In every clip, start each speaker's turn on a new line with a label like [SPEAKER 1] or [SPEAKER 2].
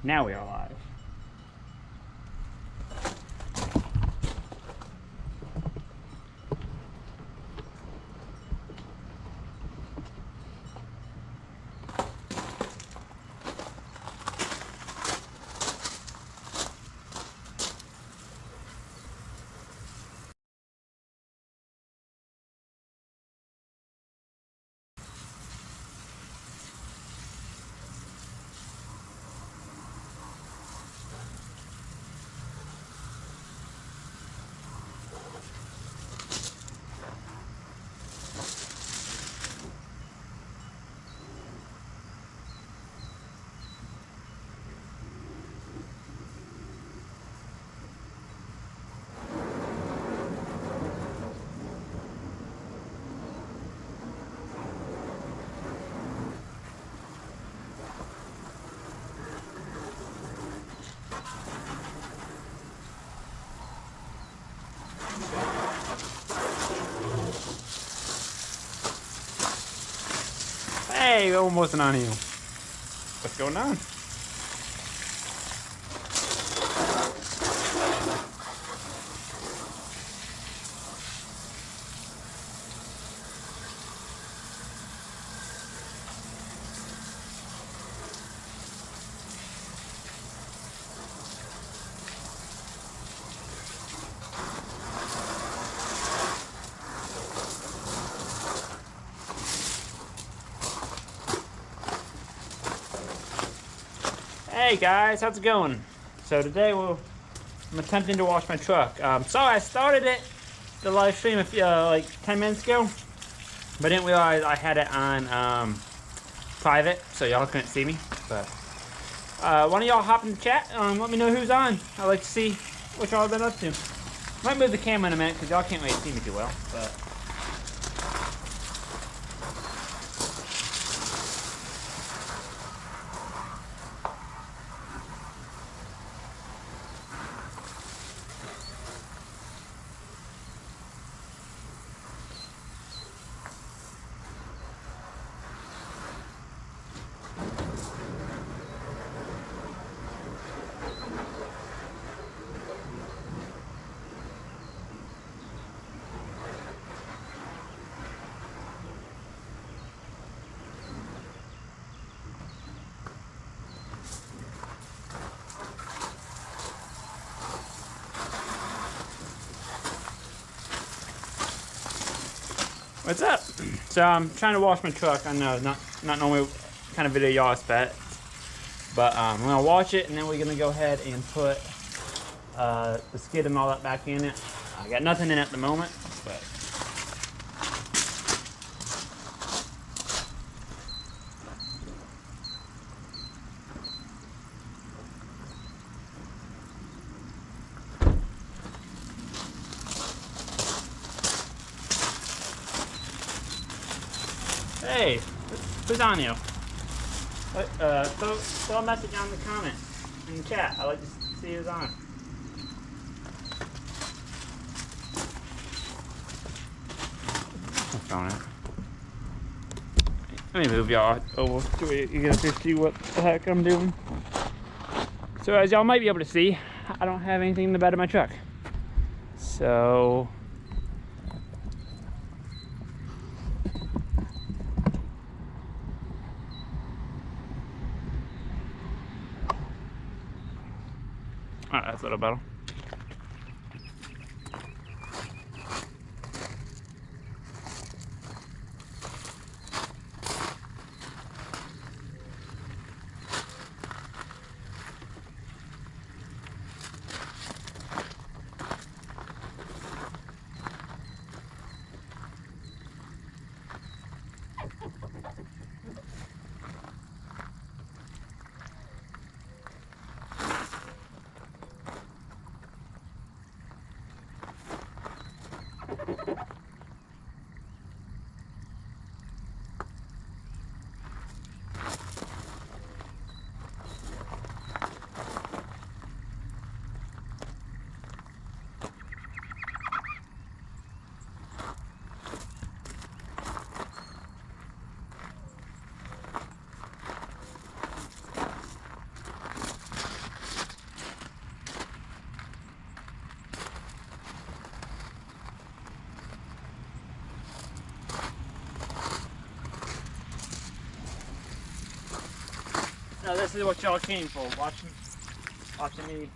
[SPEAKER 1] Now we are live. Hey, almost on you. What's going on? Hey guys, how's it going? So today I'm attempting to wash my truck. Sorry, I started the live stream like 10 minutes ago, but I didn't realize I had it on private, so y'all couldn't see me. But why don't y'all hop in the chat? Let me know who's on. I'd like to see what y'all have been up to. Might move the camera in a minute because y'all can't really see me too well. But what's up? So I'm trying to wash my truck. I know, not normally kind of video y'all expect, but I'm gonna wash it and then we're gonna go ahead and put the skid and all that back in it. I got nothing in it at the moment, but hey, who's on you? Throw a message on the comment in the chat. I'd like to see who's on. I'm throwing it. Let me move y'all over so you get to see what the heck I'm doing. So as y'all might be able to see, I don't have anything in the bed of my truck. So alright, that's a little better. No, this is what y'all came for, watching me.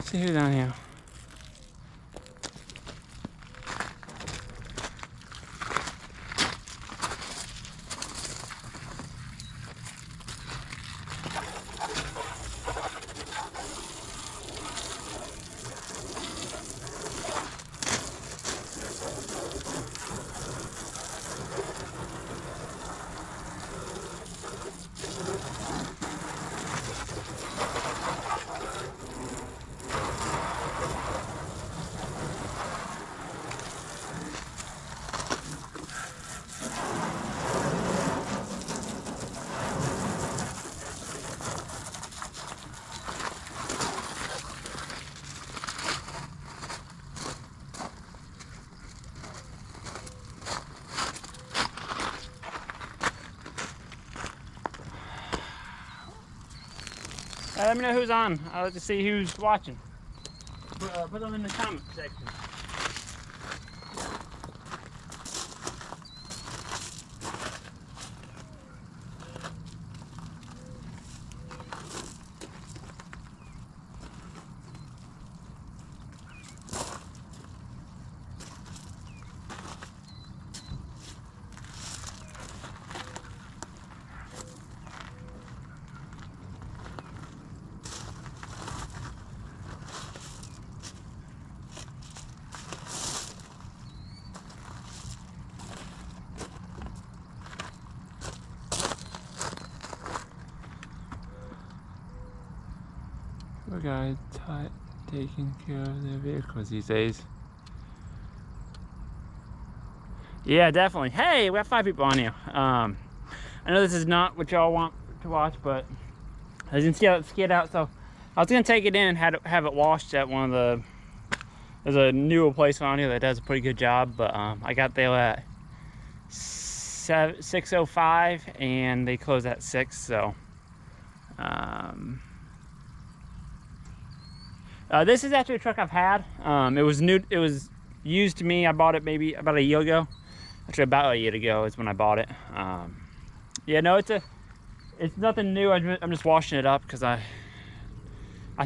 [SPEAKER 1] See who's on here. Let me know who's on. I'd like to see who's watching. Put them in the comment section. Poor guys taking care of their vehicles these days. Yeah, definitely. Hey, we have 5 people on here. I know this is not what y'all want to watch, but I didn't see how it skid out, so I was gonna take it in and have it washed at one of the. There's a newer place around here that does a pretty good job, but I got there at 6:05 and they close at 6, so. This is actually a truck I've had. It was new. It was used to me. I bought it maybe about a year ago. Actually, about a year ago is when I bought it. Yeah, no, it's nothing new. I'm just washing it up because I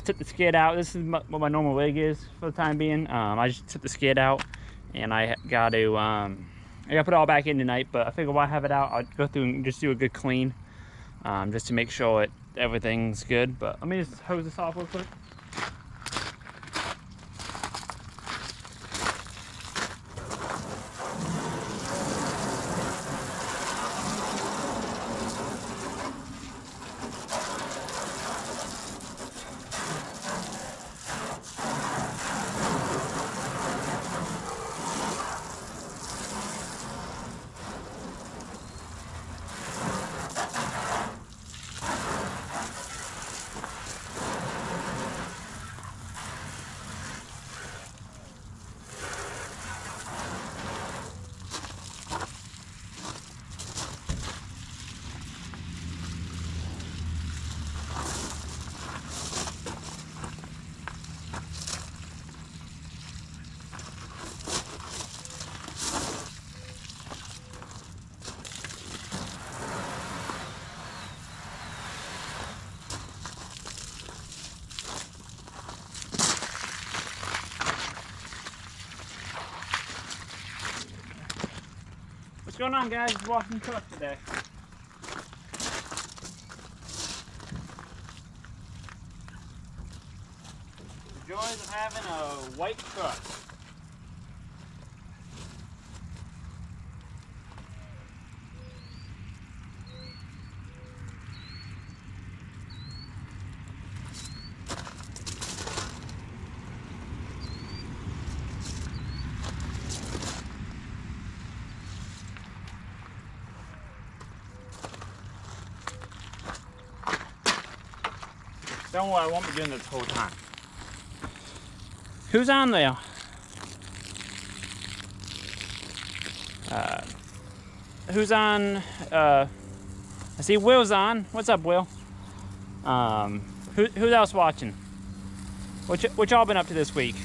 [SPEAKER 1] took the skid out. This is what my normal rig is for the time being. I just took the skid out, and I got to put it all back in tonight. But I figured while I have it out, I'll go through and just do a good clean, just to make sure everything's good. But let me just hose this off real quick. What's going on, guys? Washing the truck today. The joys of having a white truck. Don't worry, I won't be doing this the whole time. Who's on there? Who's on? I see Will's on. What's up, Will? Who else watching? What y'all been up to this week?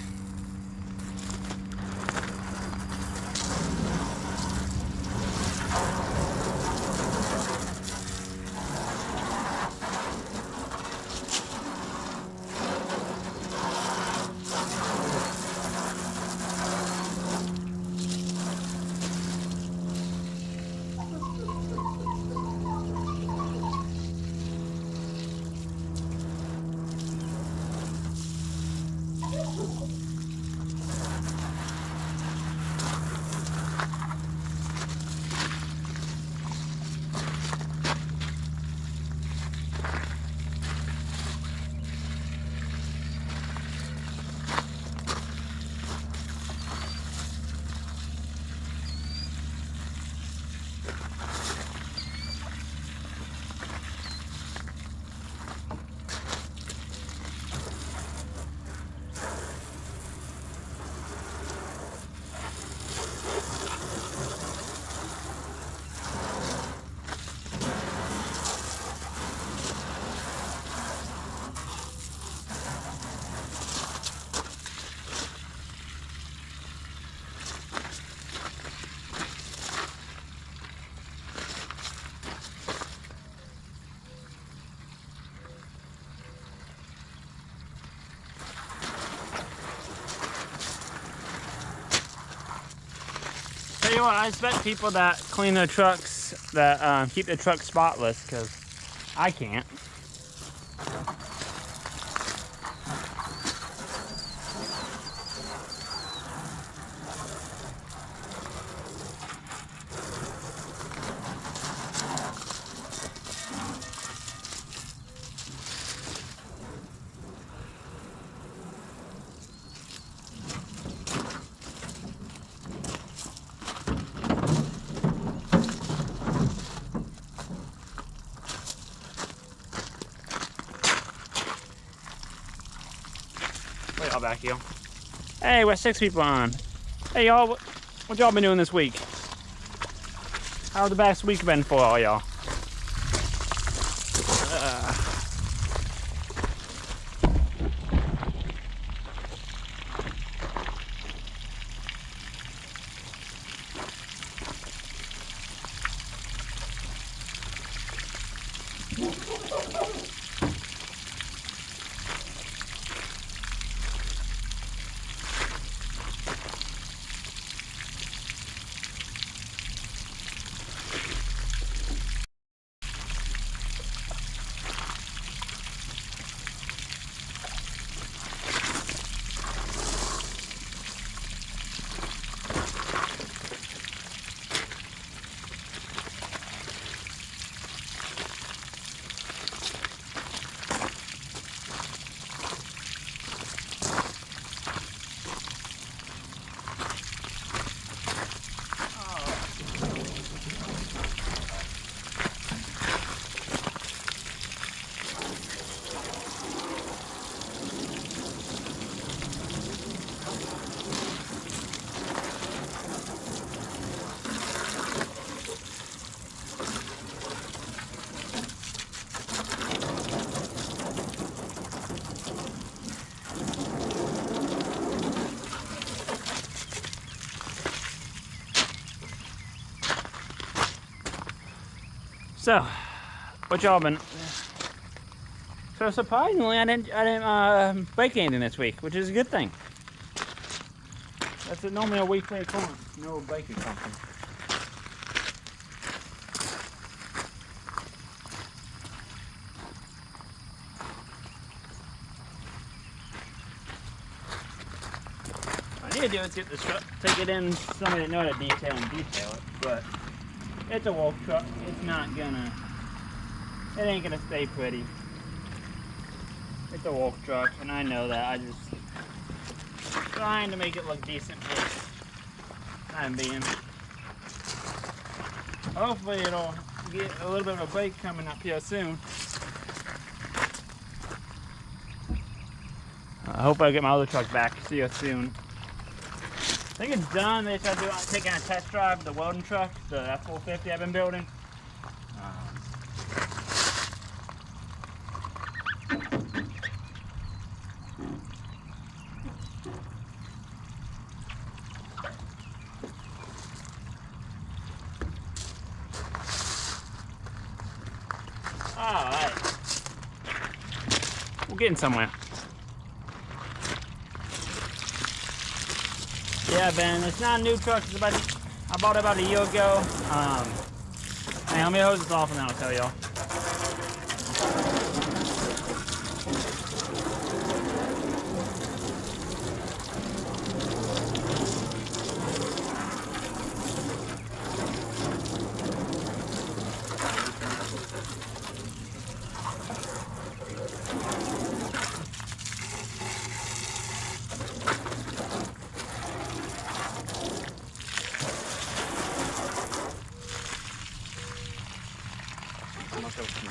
[SPEAKER 1] you what, I expect people that clean their trucks, that keep their truck spotless, because I can't. Wait, I'll back you. Hey, we're 6 people on. Hey, y'all, what y'all been doing this week? How's the past week been for all y'all? So, what y'all been? So surprisingly, I didn't break anything this week, which is a good thing. That's normally a weekly occurrence. No breaking something. What I need to do is get this truck, take it in. Somebody that knows how to detail it, but it's a wolf truck. It's not gonna. It ain't gonna stay pretty. It's a wolf truck, and I know that. I just trying to make it look decent for the time being. Hopefully it'll get a little bit of a break coming up here soon. I hope I get my other truck back. See you soon. I think it's done. They tried taking a test drive the welding truck, the F450 I've been building. Alright. We're getting somewhere. Yeah, Ben, it's not a new truck. It's I bought it about a year ago. Hey, let me hose this off and then I'll tell y'all.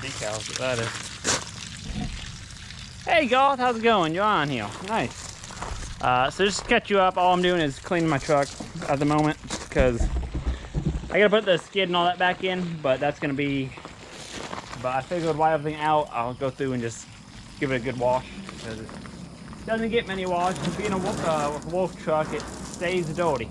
[SPEAKER 1] Decals, that is. Hey Garth, how's it going? You're on here. Nice. So just to catch you up, all I'm doing is cleaning my truck at the moment because I gotta put the skid and all that back in, but that's gonna be. But I figured while everything out, I'll go through and just give it a good wash because it doesn't get many washes. Being a wolf truck, it stays dirty.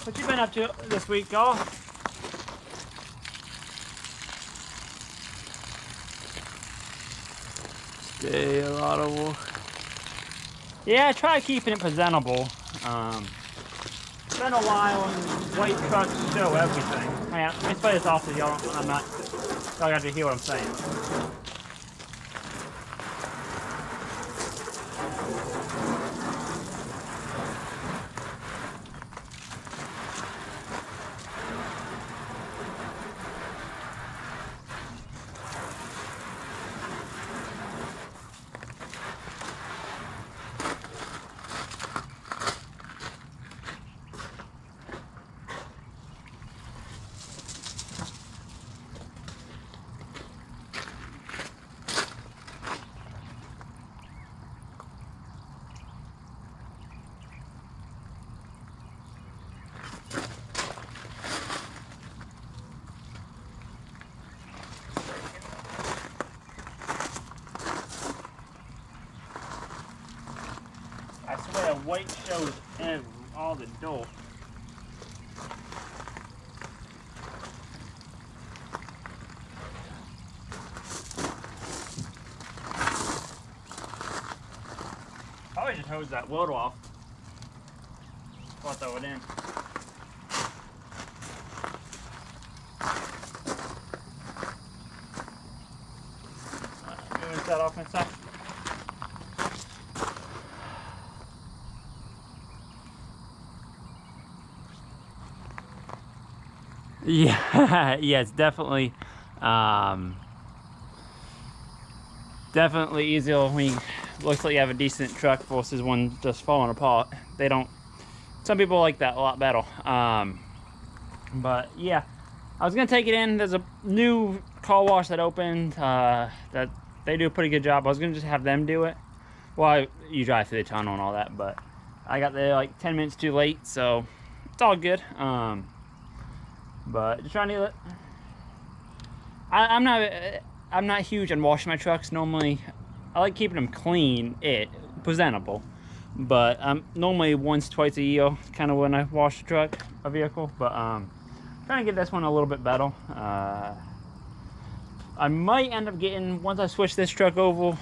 [SPEAKER 1] What you been up to this week, y'all?
[SPEAKER 2] Stay a lot of work.
[SPEAKER 1] Yeah, I try keeping it presentable. It's been a while and white trucks show everything. Man, let me play this off so y'all got to hear what I'm saying. I swear, white shows all the dope. Probably just hose that wood off. I'll throw it in. Rinse that off inside.
[SPEAKER 2] Yeah, yeah, it's definitely definitely easier when you looks like you have a decent truck versus one just falling apart. They don't. Some people like that a lot better. But yeah, I was gonna take it in. There's a new car wash that opened. That they do a pretty good job. I was gonna just have them do it. Well, you drive through the tunnel and all that, but I got there like 10 minutes too late, so it's all good. But just trying to. I'm not huge on washing my trucks normally. I like keeping them clean, presentable. But normally once, twice a year, kind of when I wash a vehicle. But trying to get this one a little bit better. I might end up getting, once I switch this truck over,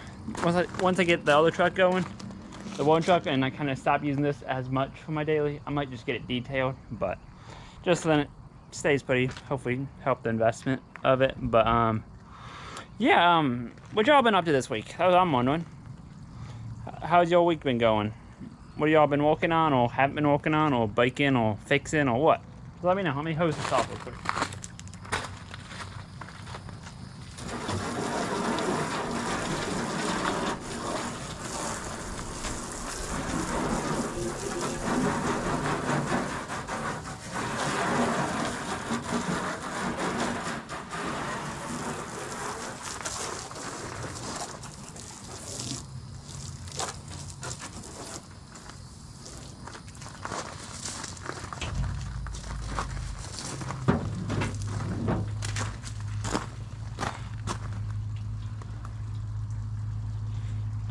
[SPEAKER 2] once I get the other truck going, the one truck, and I kind of stop using this as much for my daily, I might just get it detailed. But just so then it stays pretty, hopefully help the investment of it. But yeah, what y'all been up to this week? I'm wondering. How's your week been going? What y'all been working on, or haven't been working on, or biking, or fixing, or what? Let me know. Let me hose this off real quick.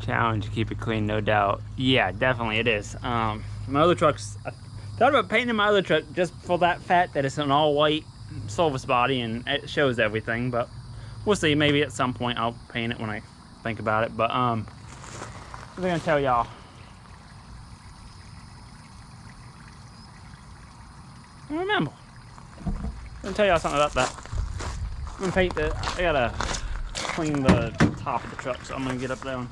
[SPEAKER 2] Challenge to keep it clean, no doubt. Yeah, definitely it is. My other trucks, I thought about painting my other truck just for that fact that it's an all white Solvus body and it shows everything, but we'll see. Maybe at some point I'll paint it when I think about it. But what am I gonna tell y'all? I don't remember. I'm gonna tell y'all something about that. I'm gonna paint I gotta clean the top of the truck, so I'm gonna get up there and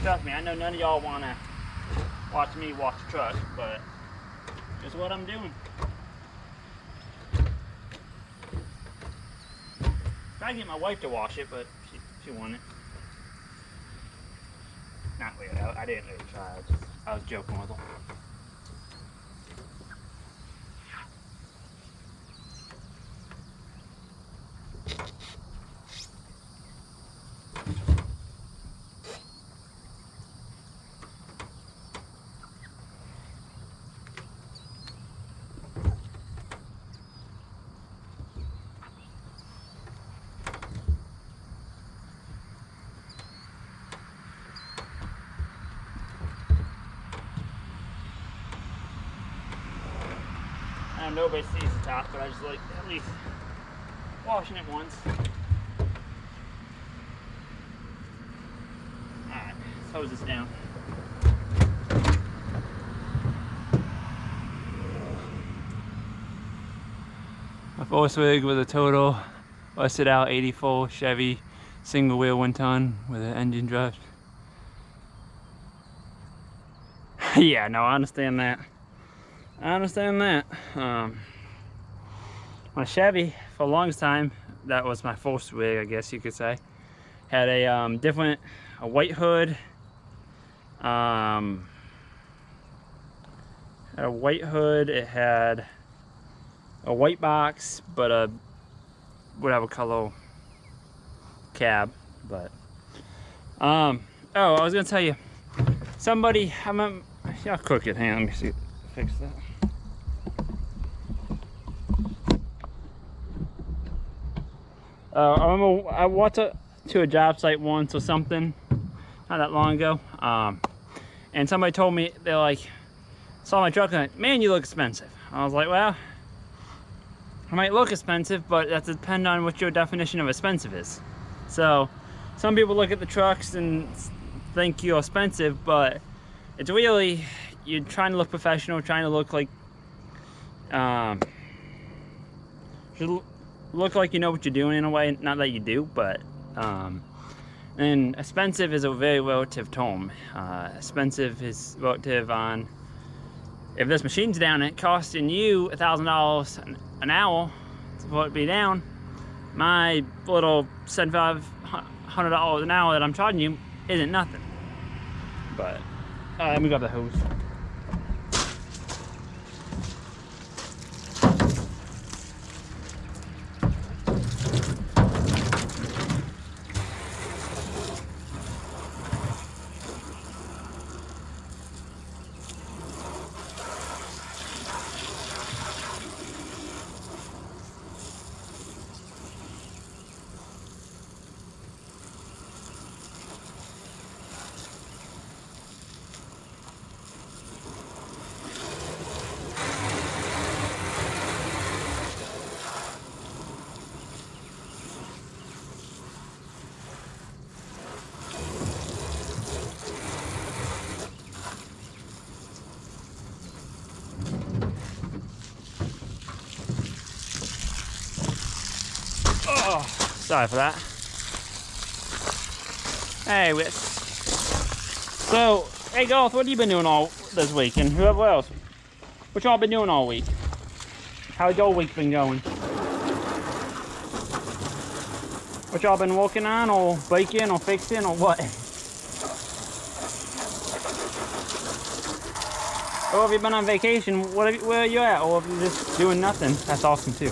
[SPEAKER 2] trust me, I know none of y'all want to watch me wash the truck, but it's what I'm doing. Tried to get my wife to wash it, but she won it. Not really. I didn't really try. I was joking with her. know nobody sees the top, but I just like at least washing it once. Alright, let's hose this down. My first rig with a total busted out 84 Chevy single wheel 1 ton with an engine drift. Yeah, no, I understand that. I understand that. My Chevy, for the longest time, that was my first rig, I guess you could say. Had a a white hood. Had a white hood. It had a white box, but a whatever color cab. But oh, I was gonna tell you, somebody, I'll cook it. Hang on, let me see, fix that. I remember I walked to a job site once or something, not that long ago, and somebody told me, they're like, saw my truck and like, man, you look expensive. I was like, well, I might look expensive, but that depends on what your definition of expensive is. So some people look at the trucks and think you're expensive, but it's really, you're trying to look professional, trying to look like look like you know what you're doing in a way. Not that you do, but and expensive is a very relative term. Expensive is relative on, if this machine's down and it costing you $1,000 an hour for it to be down, my little $7,500 an hour that I'm charging you isn't nothing. But let me grab the hose. Oh, sorry for that. Hey, so, hey Garth, what have you been doing all this week? And whoever else? What y'all been doing all week? How's your week been going? What y'all been working on, or baking, or fixing, or what? Or have you been on vacation? Where are you at? Or have you just doing nothing? That's awesome too.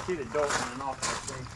[SPEAKER 2] See the dope running off that thing.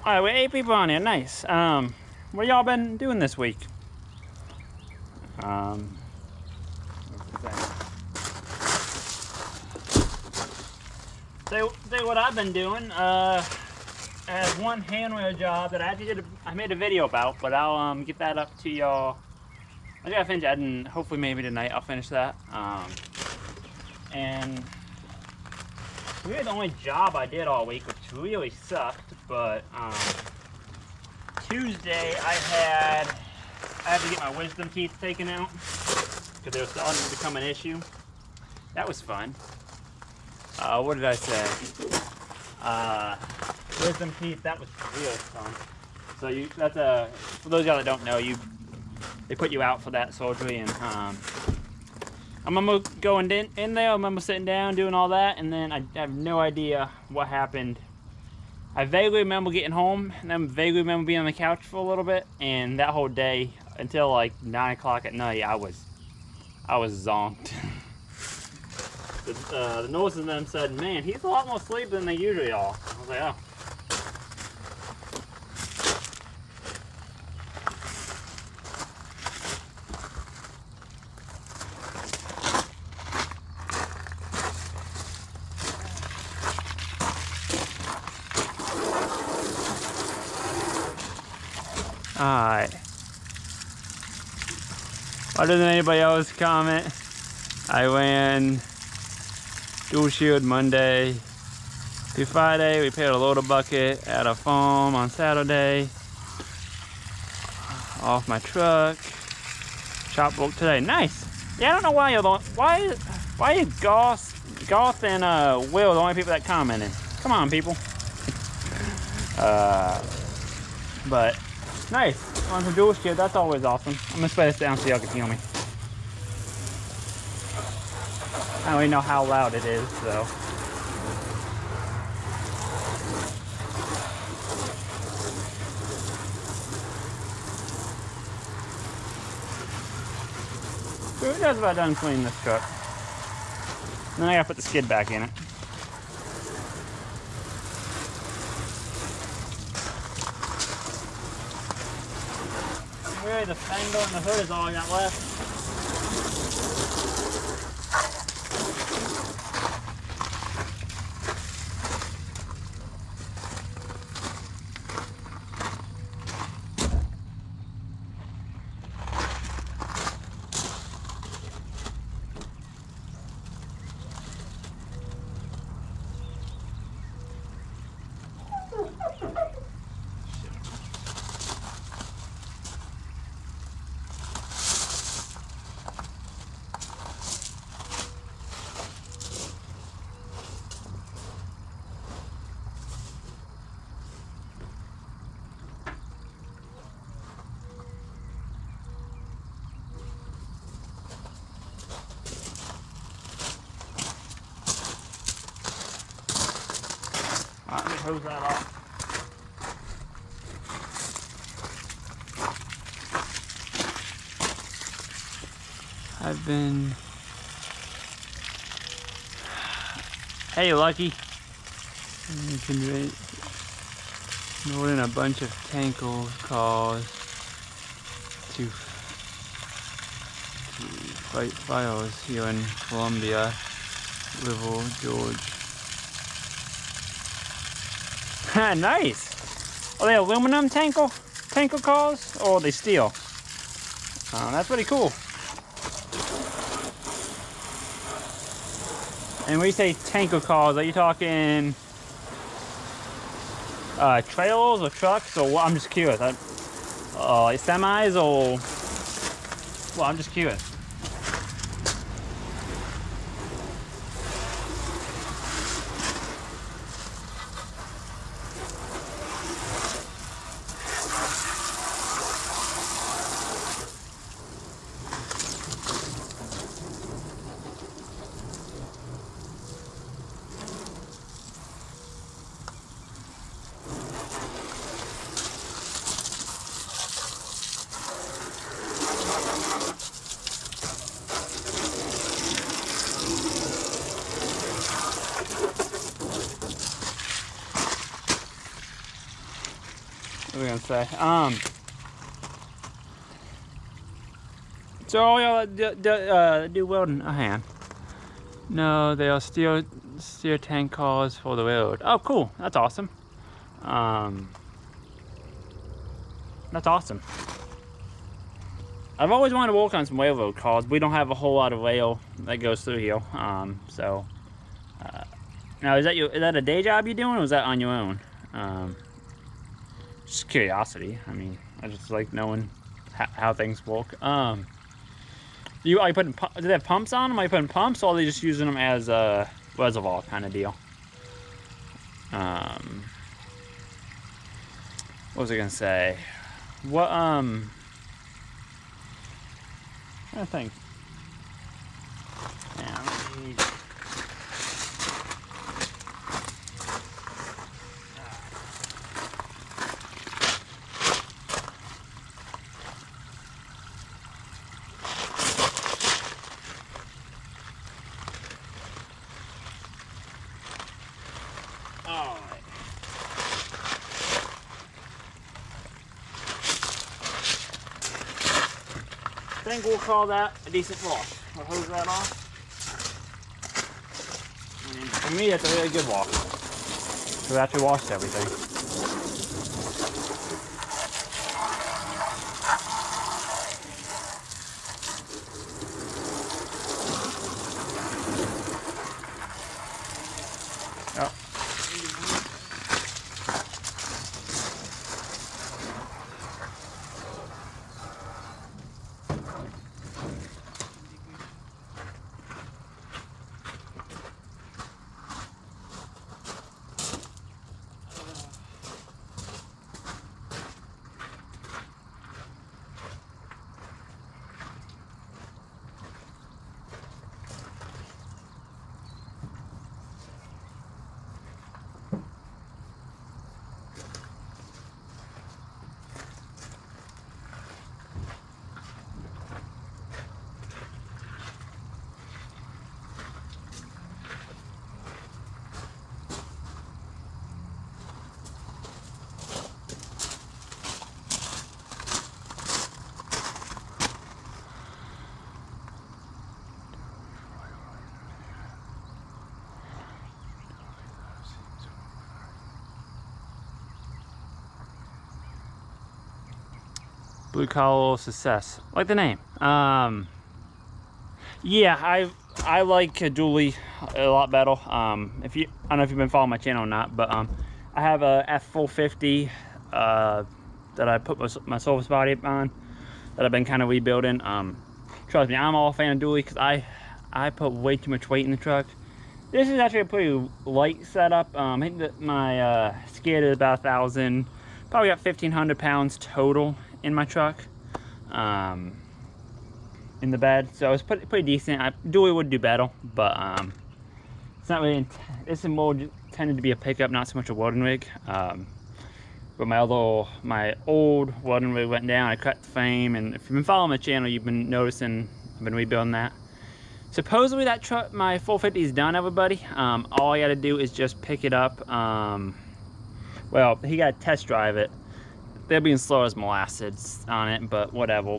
[SPEAKER 2] Alright, we're 8 people on here. Nice. What y'all been doing this week? Say what I've been doing. I have one handwheel job that I made a video about, but I'll get that up to y'all. I gotta finish that, and hopefully maybe tonight I'll finish that. And really the only job I did all week, which really sucked, but Tuesday I had to get my wisdom teeth taken out because they were starting to become an issue. That was fun. What did I say? Wisdom teeth, that was real fun. So for those of y'all that don't know, they put you out for that surgery, and I remember going in there, I remember sitting down, doing all that, and then I have no idea what happened. I vaguely remember getting home, and then vaguely remember being on the couch for a little bit, and that whole day, until like 9 o'clock at night, I was zonked. The nurses and them said, man, he's a lot more sleepy than they usually are. I was like, oh. Alright. Other than anybody else comment, I ran dual shield Monday through Friday. We paid a loader bucket at a farm on Saturday. Off my truck. Shop broke today. Nice. Yeah, I don't know why you Goth and Will the only people that commented. Come on, people. But nice. On some dual shield, that's always awesome. I'm gonna spray this down so y'all can hear me. I don't even know how loud it is, so. We're just about done cleaning this truck. Then I gotta put the skid back in it. Really, the fender and the hood is all I got left. Let me hose that off. I've been... Hey, Lucky. Loading a bunch of Tanko calls to fight fires here in Columbia, River, George. Nice! Are they aluminum Tanko cars, or are they steel? That's pretty cool. And when you say Tanko cars, are you talking trailers or trucks, or what? I'm just curious. Like semis, or... Well, I'm just curious. What was I gonna say? So all y'all that do welding, hang on. No, they are steel tank cars for the weld. Oh, cool. That's awesome. That's awesome. I've always wanted to work on some railroad cars. We don't have a whole lot of rail that goes through here. Now is that a day job you're doing, or is that on your own? Just curiosity. I mean, I just like knowing how things work. Are you putting? Do they have pumps on them? Are you putting pumps, or are they just using them as a reservoir kind of deal? What was I gonna say? What I think. Yeah, I think we'll call that a decent wash. We'll hose that off. And for me, it's a really good wash. So we actually washed everything. Yep. Blue collar success, like the name. Yeah, I like dually a lot better. If you, I don't know if you've been following my channel or not, but I have a F450 that I put my service body on, that I've been kind of rebuilding. Trust me, I'm all a fan of dually because I put way too much weight in the truck. This is actually a pretty light setup. I think that my skid is about 1,000, probably got 1,500 pounds total in my truck, in the bed, so it's pretty decent. Dually would do better, but it's not really. This is more tended to be a pickup, not so much a welding rig. But my old welding rig went down. I cut the frame, and if you've been following my channel, you've been noticing I've been rebuilding that. Supposedly that truck, my 450 is done, everybody. All I got to do is just pick it up. Well, he got to test drive it. They're being slow as molasses on it, but whatever.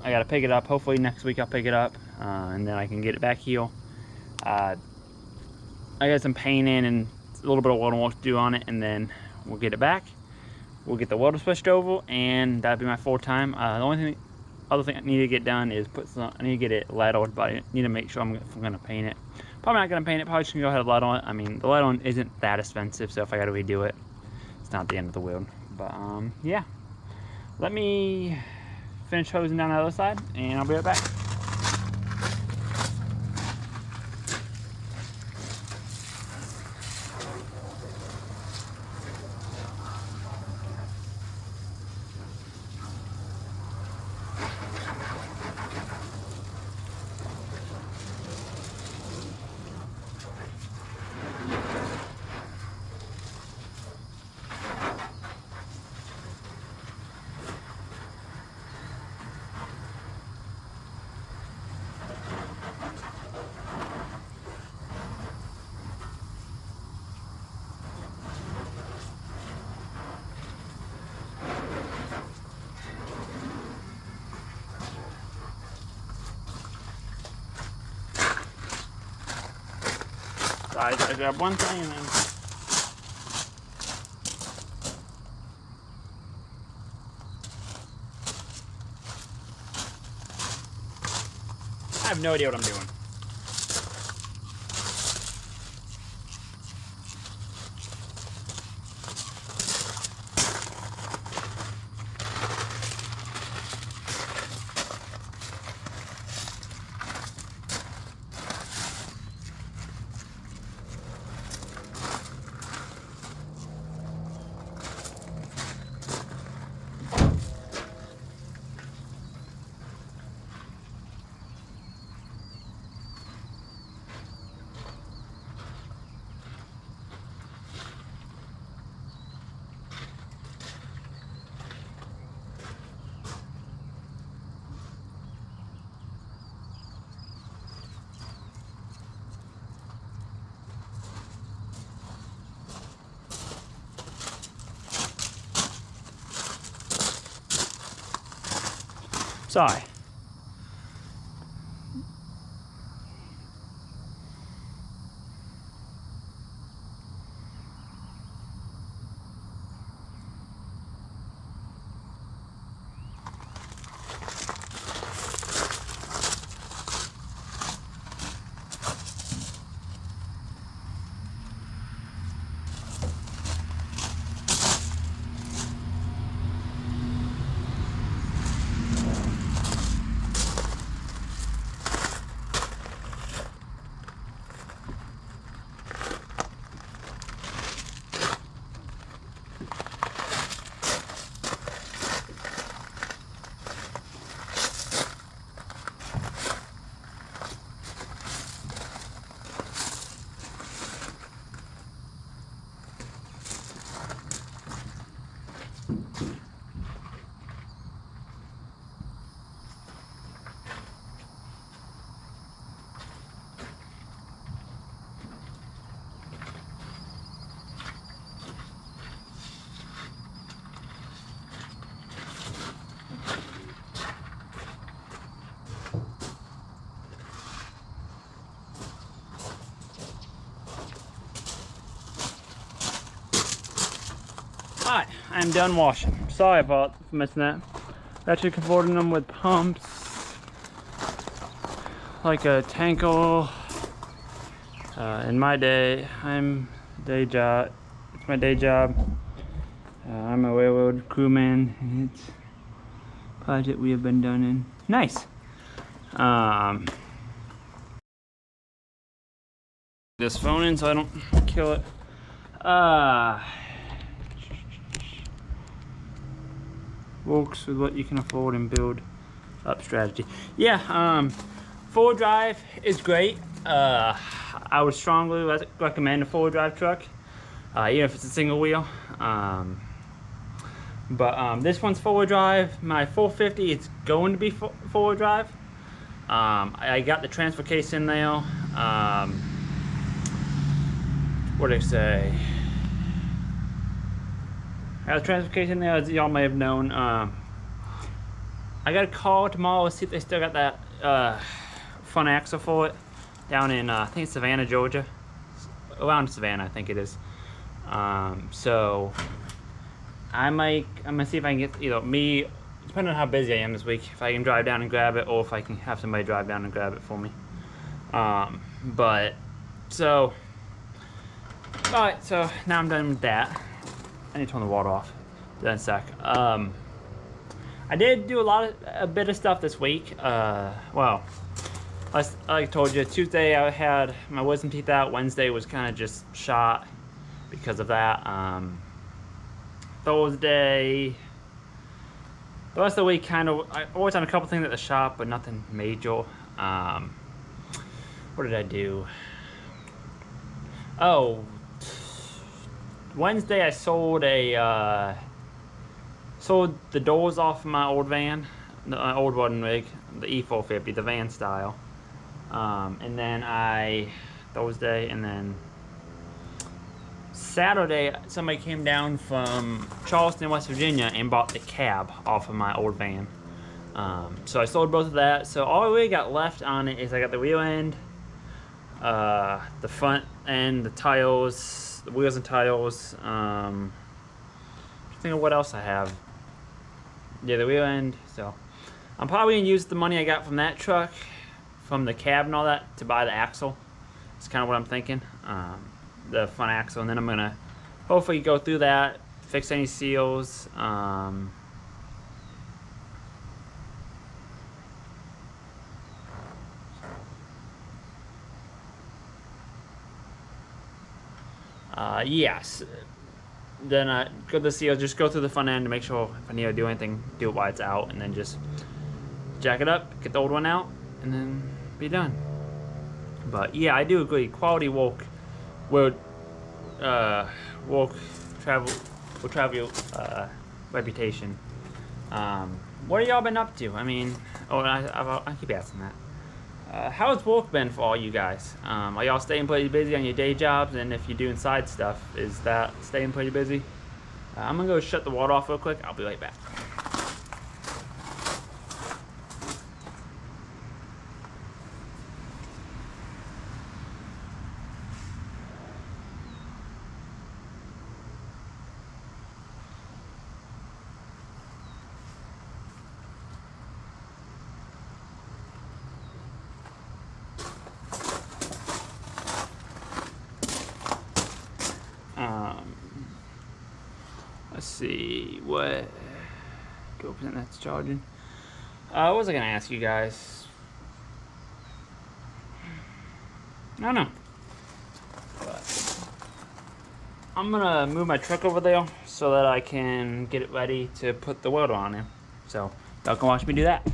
[SPEAKER 2] I gotta pick it up. Hopefully next week I'll pick it up, and then I can get it back here. I got some painting and a little bit of welding work to do on it, and then we'll get it back. We'll get the welder switched over, and that'll be my full time. The other thing I need to get done is I need to get it lettered, but I need to make sure I'm gonna paint it. Probably not gonna paint it. Probably just gonna go ahead and lead on it. I mean, the lead on isn't that expensive, so if I gotta redo it, it's not the end of the world. But yeah, let me finish hosing down the other side, and I'll be right back. So I gotta grab one thing and then. I have no idea what I'm doing. Sorry. Alright, I'm done washing. Sorry about missing that. Actually converting them with pumps, like a tank oil. In my day, it's my day job. I'm a railroad crewman, and it's a project we have been done in. Nice. This phone in so I don't kill it. Works with what you can afford and build up strategy. Yeah, four-wheel drive is great. I would strongly recommend a four-wheel drive truck, even if it's a single wheel. This one's four-wheel drive. My 450, it's going to be four-wheel drive. I got the transfer case in there. What did I say? I got a transfer case in there, as y'all may have known. I got a call tomorrow to see if they still got that front axle for it down in I think it's Savannah, Georgia, around Savannah, I think it is. So I'm gonna see if I can get either me, depending on how busy I am this week, if I can drive down and grab it, or if I can have somebody drive down and grab it for me. Alright, so now I'm done with that. I need to turn the water off. Do that in a sec. I did do a bit of stuff this week. Well, like I told you, Tuesday I had my wisdom teeth out. Wednesday was kind of just shot because of that. Thursday, the rest of the week I always done a couple things at the shop, but nothing major. What did I do? Oh, Wednesday I sold the doors off my old van, the old wooden rig, the E450, the van style. And then Thursday, and then Saturday somebody came down from Charleston, West Virginia, and bought the cab off of my old van. So I sold both of that. So all we got left on it is I got the rear end,
[SPEAKER 1] the front end, the tires, the wheels and tires. Think of what else I have. Yeah, the wheel end. So I'm probably gonna use the money I got from that truck, from the cab and all that, to buy the axle. That's kind of what I'm thinking. The front axle, and then I'm gonna hopefully go through that, fix any seals. Yes. Then go to the seals, just go through the front end to make sure if I need to do anything, do it while it's out, and then just jack it up, get the old one out, and then be done. But yeah, I do agree. Quality will travel reputation. What have y'all been up to? I mean, I keep asking that. How's work been for all you guys? Are y'all staying pretty busy on your day jobs? And if you're doing side stuff, is that staying pretty busy? I'm gonna go shut the water off real quick. I'll be right back. Let's see what. Go percent that's charging. What was I gonna ask you guys? I don't know. But I'm gonna move my truck over there so that I can get it ready to put the welder on it. So y'all can watch me do that.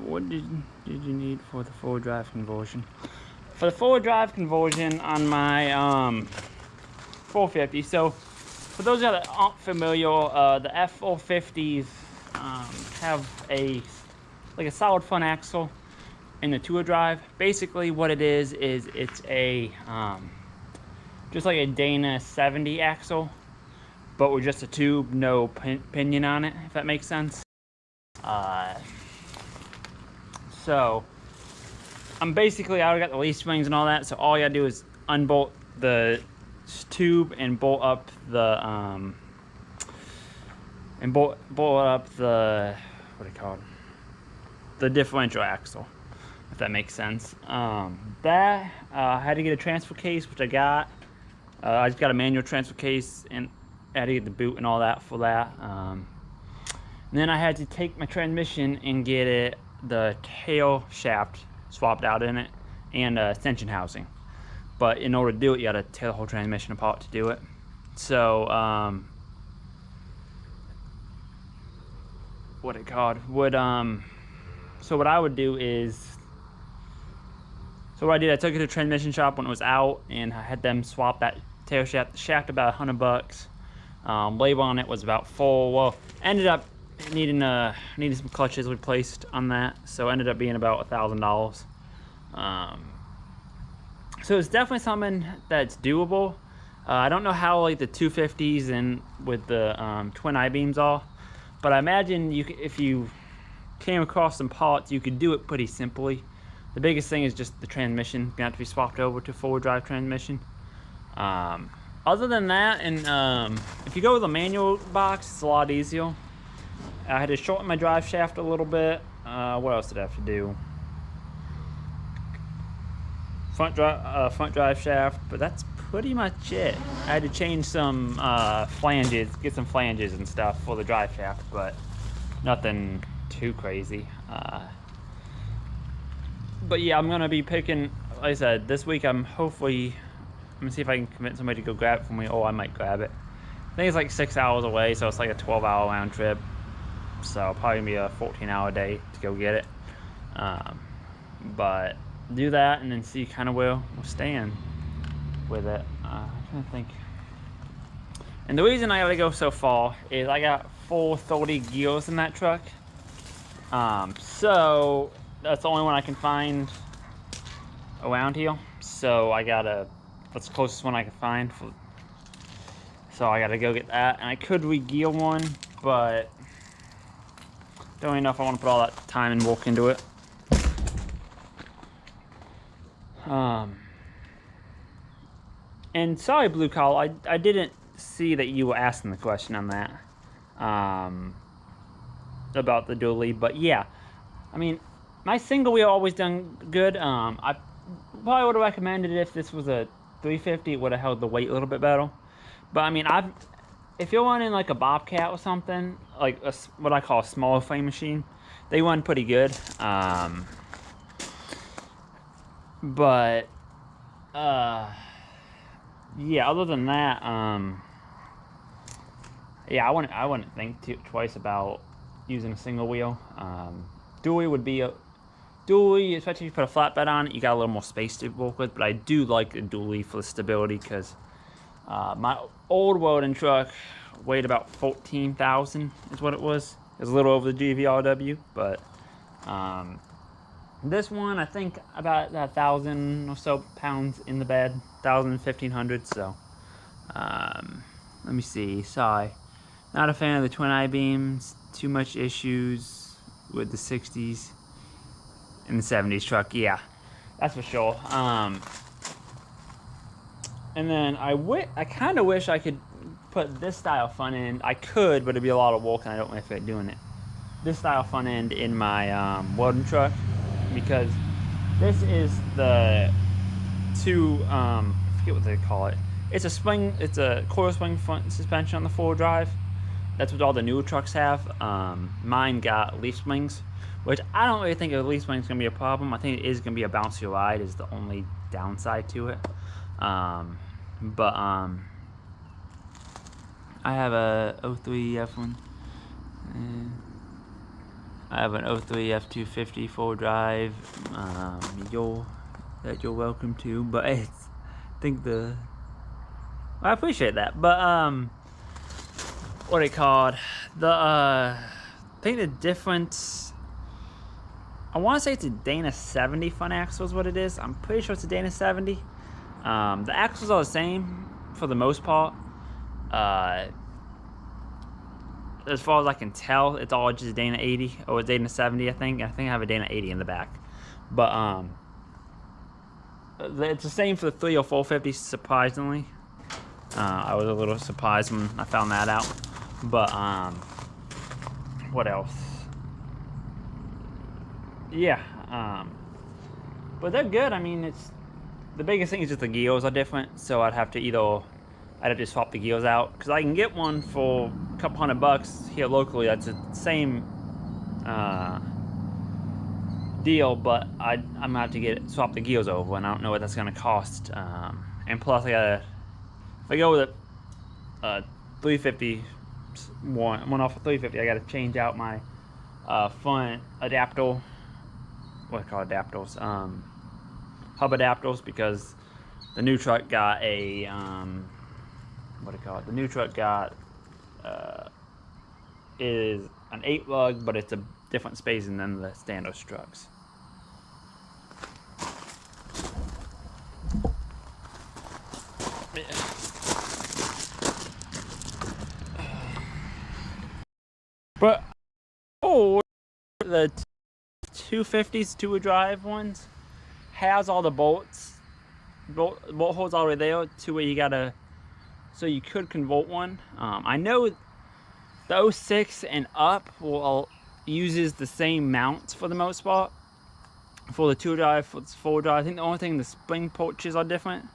[SPEAKER 1] What did you need for the forward drive conversion? For the forward drive conversion on my 450, so for those that aren't familiar, the F450s have a solid front axle in the two-wheel drive. Basically what it is it's a just like a Dana 70 axle, but with just a tube, no pinion on it, if that makes sense. So I already got the leaf springs and all that, so all you gotta do is unbolt the tube and bolt up the what do you call it? The differential axle, if that makes sense. I had to get a transfer case, which I got. I just got a manual transfer case, and I had to get the boot and all that for that. And then I had to take my transmission and get the tail shaft swapped out in it, and extension housing. But in order to do it, you gotta tear the whole transmission apart to do it. So what it called so what I would do is, so what I did, I took it to the transmission shop when it was out, and I had them swap that tail shaft. The shaft about $100. Labor on it was about $4. Well, ended up needing some clutches replaced on that, so it ended up being about $1,000. So it's definitely something that's doable.
[SPEAKER 2] I don't know how like the 250s and with the twin I-beams are, but I imagine if you came across some parts, you could do it pretty simply. The biggest thing is just the transmission gonna have to be swapped over to four-wheel drive transmission. Other than that, and if you go with a manual box, it's a lot easier. I had to shorten my drive shaft a little bit. What else did I have to do? Front drive shaft, but that's pretty much it. I had to change some flanges, get some flanges and stuff for the drive shaft, but nothing too crazy. But yeah, I'm gonna be picking, like I said, this week I'm gonna see if I can convince somebody to go grab it for me, or I might grab it. I think it's like 6 hours away, so it's like a 12-hour round trip. So probably gonna be a 14-hour day to go get it. But do that and then see kind of where we'll stand with it. I'm trying to think. And the reason I gotta go so far is I got 430 gears in that truck. So that's the only one I can find around here. So that's the closest one I can find. So I gotta go get that. And I could re-gear one, but don't even know if I want to put all that time and work into it. And sorry, Blue Collar, I didn't see that you were asking the question on that. About the dually, but yeah. I mean, my single wheel always done good. I probably would have recommended it if this was a 350, it would have held the weight a little bit better. But I mean, if you're running like a Bobcat or something, like what I call a smaller frame machine, they run pretty good. But yeah, other than that, yeah, I wouldn't think twice about using a single wheel. Dually would be dually, especially if you put a flatbed on it, you got a little more space to work with. But I do like a dually for the stability, because my old welding truck weighed about 14,000 is what it was. It was a little over the GVRW, but this one I think about 1,000 or so pounds in the bed, 1,000, 1,500. So let me see. Sorry, not a fan of the twin I-beams. Too much issues with the 60s and the 70s truck. Yeah, that's for sure. And then I kind of wish I could put this style front end. I could, but it'd be a lot of work, and I don't really feel like doing it. This style front end in my welding truck, because this is the I forget what they call it. It's a coil spring front suspension on the four-wheel drive. That's what all the newer trucks have. Mine got leaf springs, which I don't really think a leaf spring is gonna be a problem. I think it is gonna be a bouncy ride is the only downside to it. But I have a 03 F1. I have an 03 F250 4 drive. That you're welcome to, but I appreciate that. But what are they called? I think the difference. I want to say it's a Dana 70 front axle is what it is. I'm pretty sure it's a Dana 70. The axles are the same for the most part. As far as I can tell, it's all just Dana 80 or Dana 70. I think I have a Dana 80 in the back, but it's the same for the 3 or 450. Surprisingly, I was a little surprised when I found that out. But what else? Yeah, but they're good. I mean, the biggest thing is just the gears are different, so I'd have to swap the gears out, because I can get one for a couple $100 here locally. That's the same deal, but I'm gonna have to swap the gears over, and I don't know what that's gonna cost. And plus, if I go with a 350 one off of 350, I gotta change out my front adapter. What do I call adapters? Hub adapters, because the new truck got a what do you call it? The new truck got is an 8 lug, but it's a different spacing than the standard trucks. But oh, the 250s two-wheel drive ones has all the bolt holes all the way there to where you gotta, so you could convert one. I know the 06 and up will uses the same mounts for the most part for the two-wheel drive, for the four-wheel drive. I think the only thing, the spring porches are different,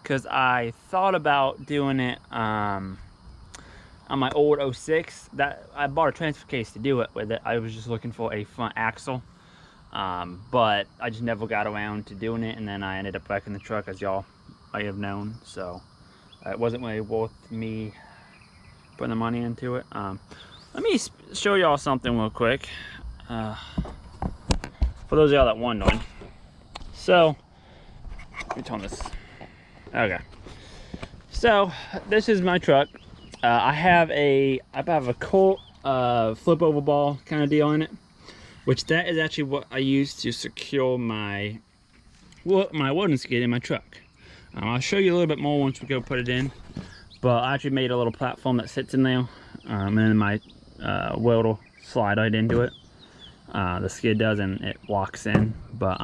[SPEAKER 2] because I thought about doing it on my old 06. That I bought a transfer case to do it with it. I was just looking for a front axle, but I just never got around to doing it, and then I ended up wrecking the truck, as y'all might have known. So it wasn't really worth me putting the money into it. Let me show y'all something real quick, for those of y'all that wondering. So let me turn this. Okay, so this is my truck. I have a Colt flip over ball kind of deal in it, which that is actually what I use to secure my welding skid in my truck. I'll show you a little bit more once we go put it in, but I actually made a little platform that sits in there, and then my welder slide right into it. The skid does, and it locks in. But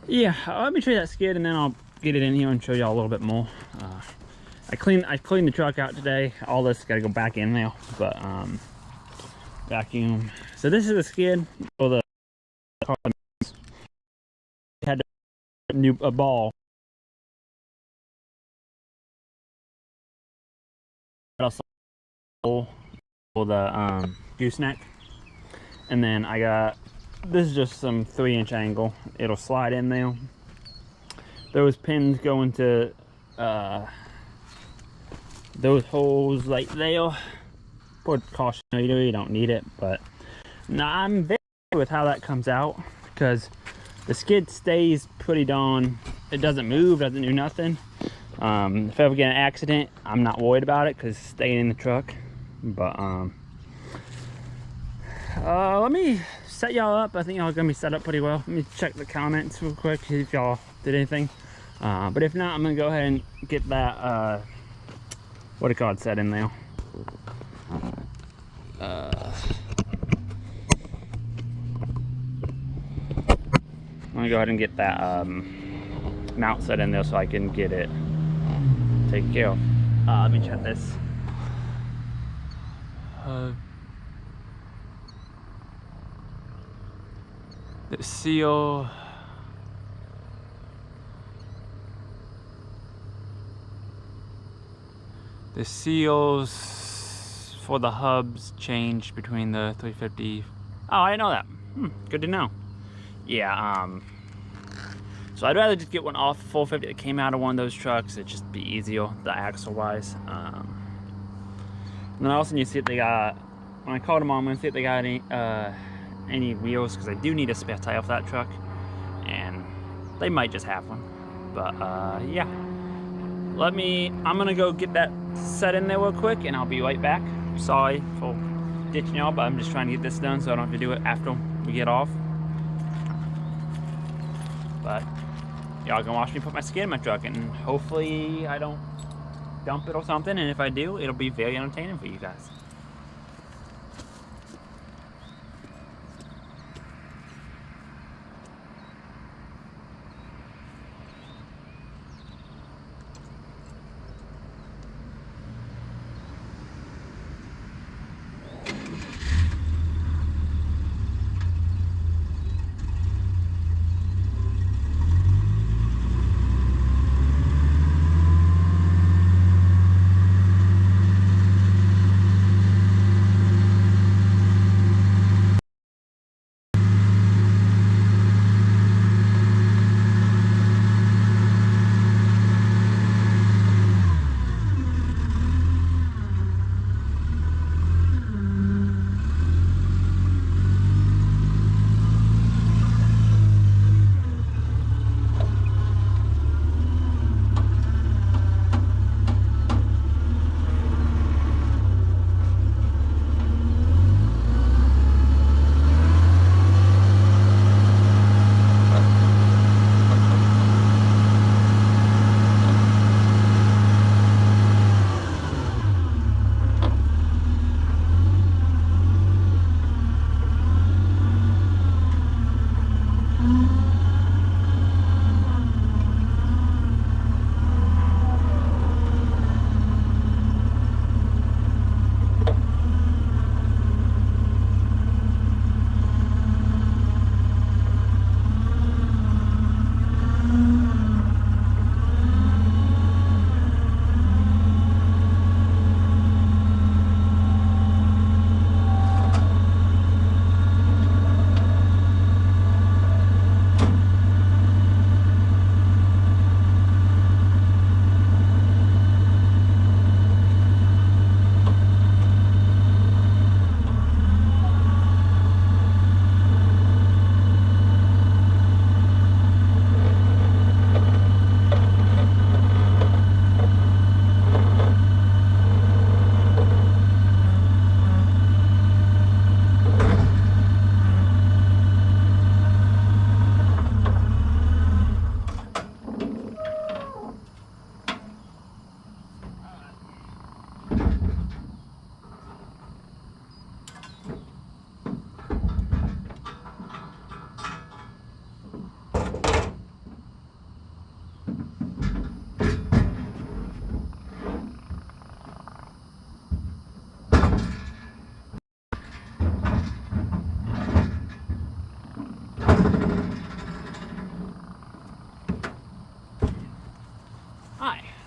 [SPEAKER 2] yeah, let me show you that skid, and then I'll get it in here and show y'all a little bit more. I cleaned the truck out today. All this got to go back in now, but vacuum. So this is the skid for the car. Had a ball for the gooseneck, and then I got, this is just some 3-inch angle. It'll slide in there. Those pins go into those holes right there. Put caution, you don't need it, but now I'm very happy with how that comes out, because the skid stays pretty darn, it doesn't move, doesn't do nothing. If I ever get an accident, I'm not worried about it because it's staying in the truck. But let me set y'all up. I think y'all are gonna be set up pretty well. Let me check the comments real quick, see if y'all did anything. But if not, I'm gonna go ahead and get that what do you call it, set in there. I'm gonna go ahead and get that mount set in there so I can get it taken care of. Let me check this. The seal. The seals for the hubs changed between the 350. Oh, I didn't know that. Good to know. Yeah, so I'd rather just get one off the 450 that came out of one of those trucks. It'd just be easier, the axle wise. And then I also need to see if they got, when I called them on, I'm gonna see if they got any wheels, because I do need a spare tire for that truck, and they might just have one. But yeah, I'm gonna go get that set in there real quick, and I'll be right back. Sorry for ditching y'all, but I'm just trying to get this done so I don't have to do it after we get off. But y'all gonna watch me put my skid in my truck, and hopefully I don't dump it or something, and if I do, it'll be very entertaining for you guys.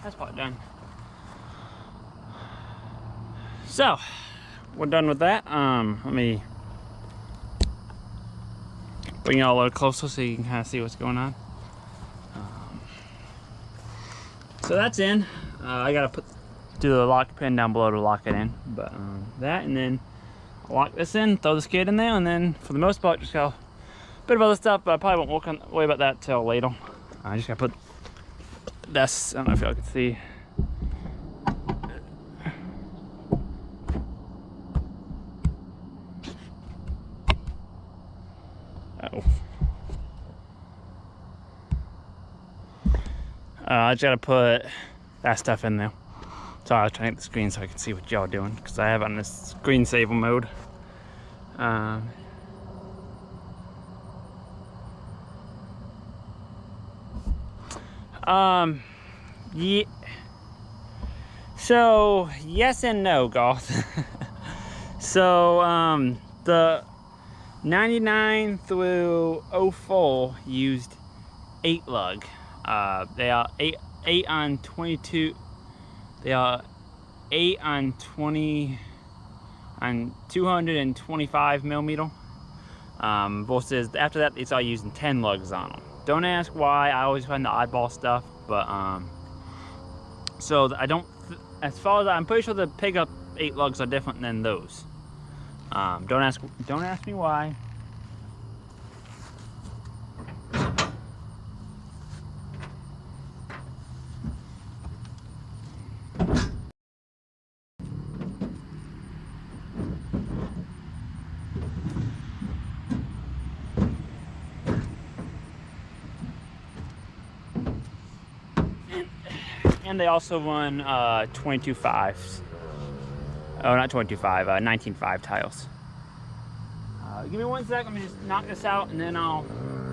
[SPEAKER 2] That's part done. So, we're done with that. Let me bring y'all a little closer so you can kind of see what's going on. So that's in. I gotta do the lock pin down below to lock it in. But that, and then I'll lock this in, throw the skid in there, and then for the most part, just got a bit of other stuff, but I probably won't worry about that till later. I just gotta put this, I don't know if y'all can see. I just gotta put that stuff in there. Sorry, I was trying to get the screen so I can see what y'all doing, because I have it on this screensaver mode. Yeah. So yes and no, Garth. So the 99 through 04 used 8 lug. They are 8 on 22. They are 8 on 20 on 225 millimeter. Versus after that, they start using 10 lugs on them. Don't ask why. I always find the oddball stuff, but so I don't. As far as I'm pretty sure the pickup 8 lugs are different than those. Don't ask me why. And they also run 22.5s. Oh, not 22.5, 19.5 tiles. Give me 1 sec, let me just knock this out and then I'll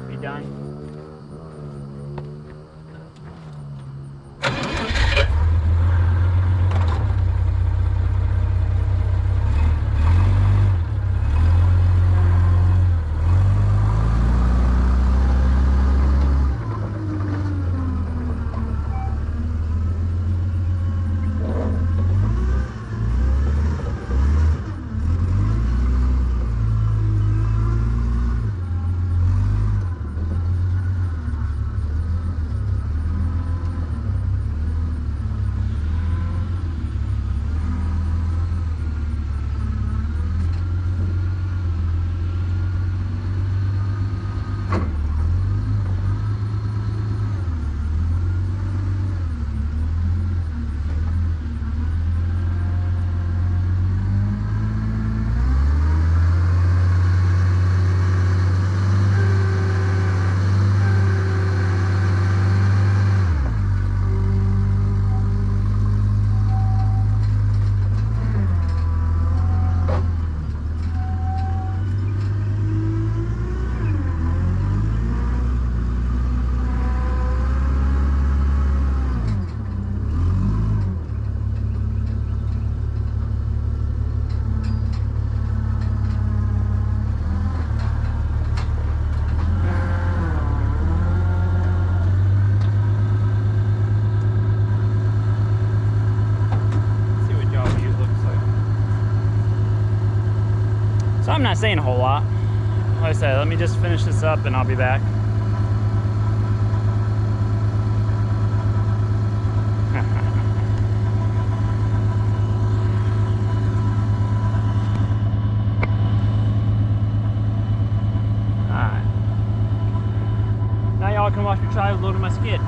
[SPEAKER 2] be done. I'm not saying a whole lot. Like I said, let me just finish this up and I'll be back. Alright. Now y'all can watch me try loading my skid.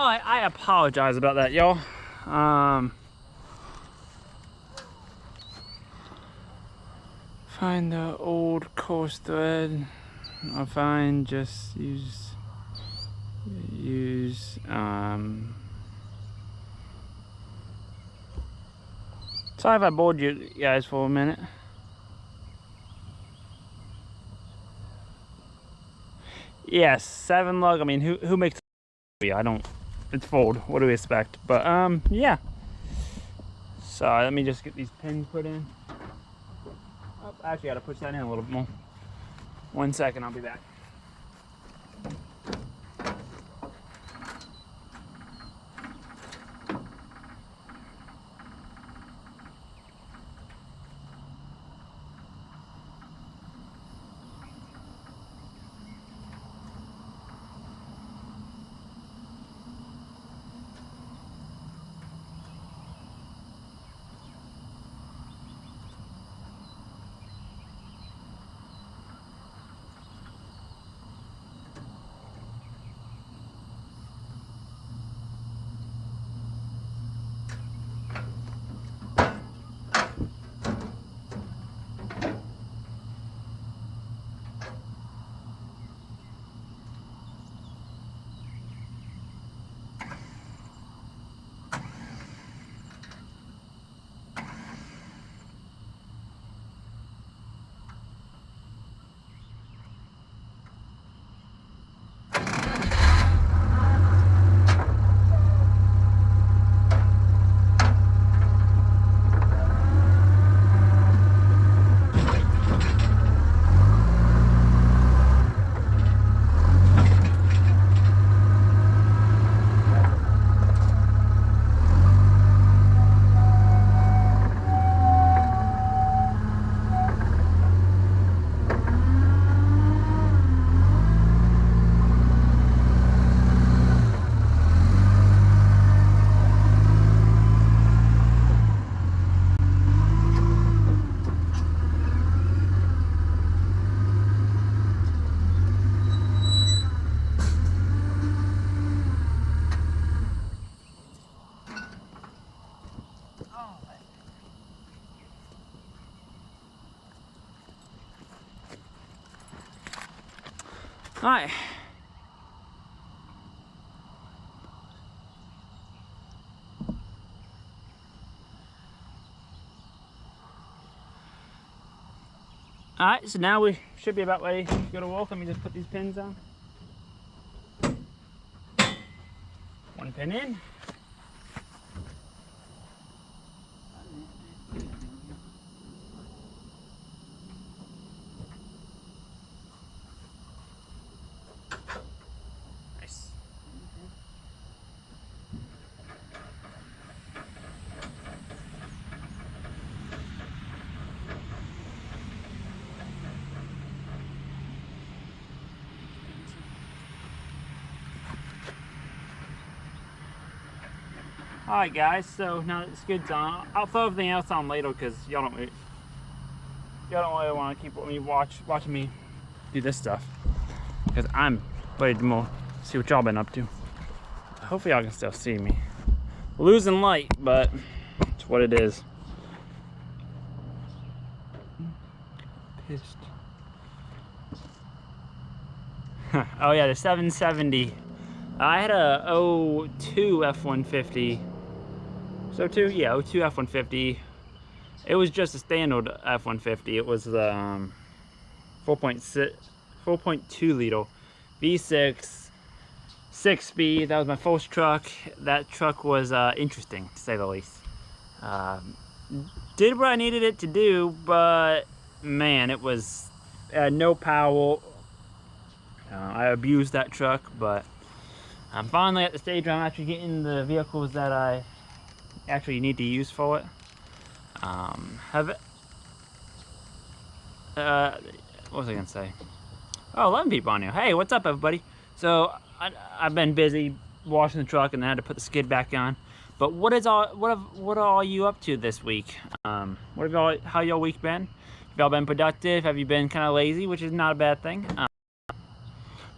[SPEAKER 2] I apologize about that, y'all. Find the old course thread. I'll find just use sorry if I bored you guys for a minute. Yes, 7 lug. I mean, who makes I don't, it's fold. What do we expect? But yeah. So let me just get these pins put in. Oh, I actually gotta push that in a little bit more. 1 second, I'll be back. Alright. Alright, so now we should be about ready to go to walk. Let me just put these pins on. 1 pin in. Alright guys, so now that the skid's on, I'll throw everything else on later because y'all don't really want to keep watching me do this stuff, because I'm ready to more see what y'all been up to. Hopefully y'all can still see me. Losing light, but it's what it is. Pissed. Oh yeah, the 770. I had a 02 F-150. So 02, yeah, 02 F-150. It was just a standard F-150. It was the 4.2 liter V6, 6-speed. That was my first truck. That truck was interesting, to say the least. Did what I needed it to do, but man, it was no power. I abused that truck, but I'm finally at the stage where I'm actually getting the vehicles that I actually need to use for it. What was I gonna say? Oh, 11 people on here. Hey, what's up, everybody? So I've been busy washing the truck, and I had to put the skid back on. But what are all you up to this week? How y'all week been? Have y'all been productive? Have you been kind of lazy, which is not a bad thing?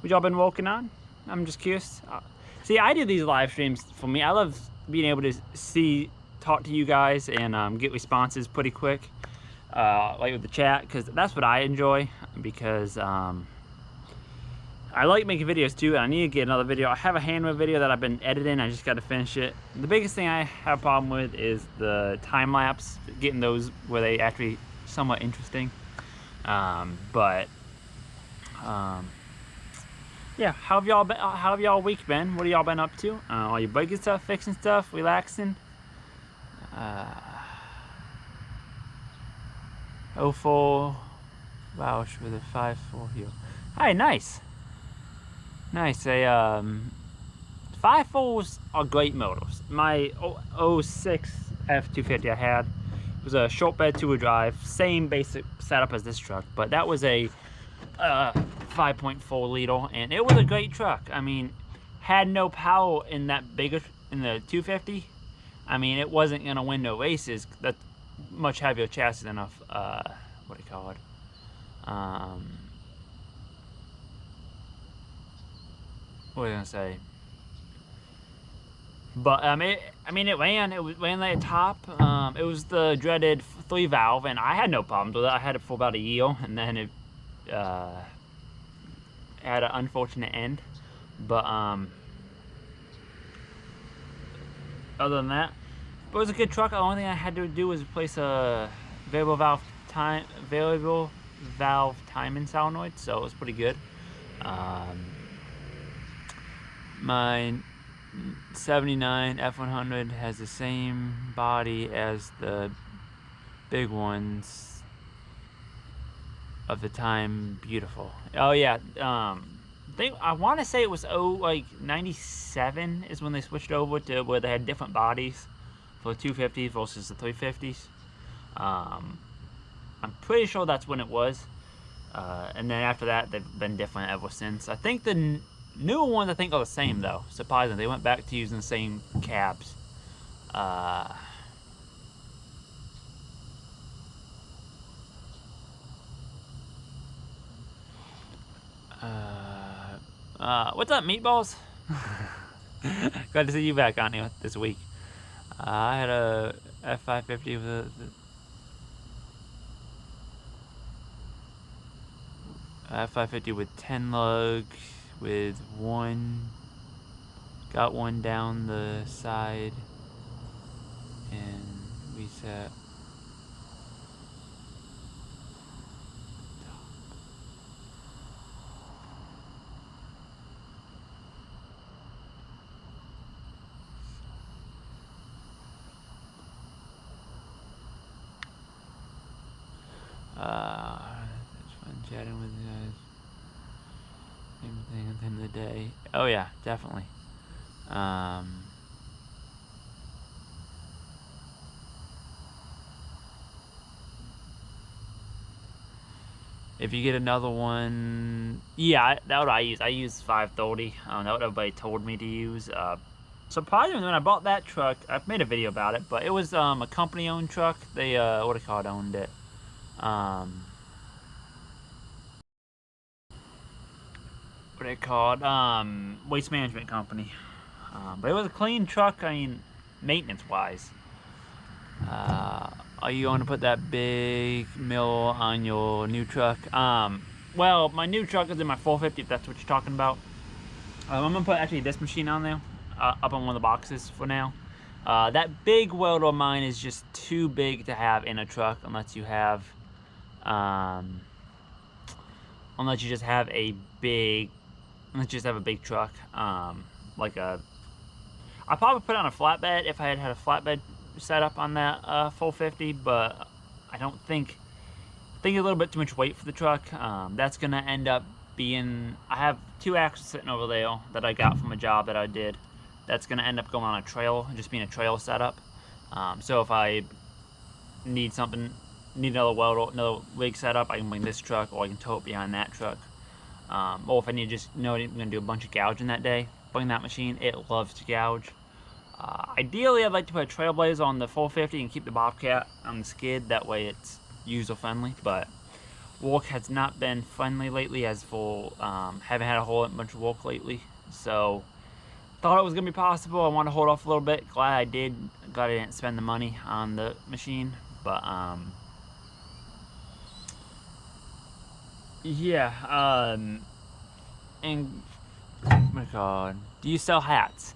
[SPEAKER 2] What y'all been working on? I'm just curious. See, I do these live streams for me. I love being able to talk to you guys and get responses pretty quick, like with the chat, because that's what I enjoy. Because I like making videos too, and I need to get another video. I have a handmade video that I've been editing. I just got to finish it. The biggest thing I have a problem with is the time lapse, getting those where they actually somewhat interesting. Yeah, how have y'all week been? What have y'all been up to? Are you breaking stuff, fixing stuff, relaxing? 04 Roush with a 5.4 heel. Hi, nice. Nice. 5.4s are great motors. My 06 F250 I had was a short bed 2-wheel drive, same basic setup as this truck, but that was a 5.4 liter, and it was a great truck. I mean, had no power in that bigger, in the 250. I mean, it wasn't gonna win no races. That's much heavier chassis than a what do you call it? What was I gonna say? But it ran. It ran like a top. It was the dreaded 3-valve, and I had no problems with it. I had it for about a year, and then it had an unfortunate end. But other than that, it was a good truck. The only thing I had to do was replace a variable valve timing solenoid, so it was pretty good. My 79 F100 has the same body as the big ones of the time. Beautiful. Oh yeah, I want to say it was 97 is when they switched over to where they had different bodies for the 250s versus the 350s. I'm pretty sure that's when it was, and then after that they've been different ever since. I think the newer ones are the same though. Surprisingly, they went back to using the same cabs. What's up, meatballs? Glad to see you back on here this week. I had a F550 with a F550 with 10 lug, with got one down the side and reset. It's fun chatting with you guys. Same thing at the end of the day. Oh yeah, definitely. If you get another one, yeah, that's what I use. I use 530. That's what everybody told me to use. Surprisingly, when I bought that truck, I've made a video about it, but it was a company-owned truck. They what do you call it, owned it. What they called, waste management company. But it was a clean truck. I mean, maintenance wise. Are you going to put that big mill on your new truck? Well, my new truck is in my 450, if that's what you're talking about. I'm gonna put actually this machine on there, up on one of the boxes for now. That big welder of mine is just too big to have in a truck unless you have, unless you just have a big truck, like a. I'd probably put it on a flatbed if I had a flatbed set up on that 450, but I don't think. I think a little bit too much weight for the truck. That's gonna end up being. I have 2 axles sitting over there that I got from a job that I did. That's gonna end up going on a trail, just being a trail setup. So if I need another welder, another rig setup, I can bring this truck, or I can tow it behind that truck. Or if I need to just know I'm gonna do a bunch of gouging that day, bring that machine. It loves to gouge. Ideally, I'd like to put a Trailblazer on the 450 and keep the Bobcat on the skid. That way it's user friendly, but work has not been friendly lately, as for haven't had a whole bunch of work lately. So thought it was gonna be possible. I wanted to hold off a little bit. Glad I did. Glad I didn't spend the money on the machine. But yeah. And oh my god, do you sell hats?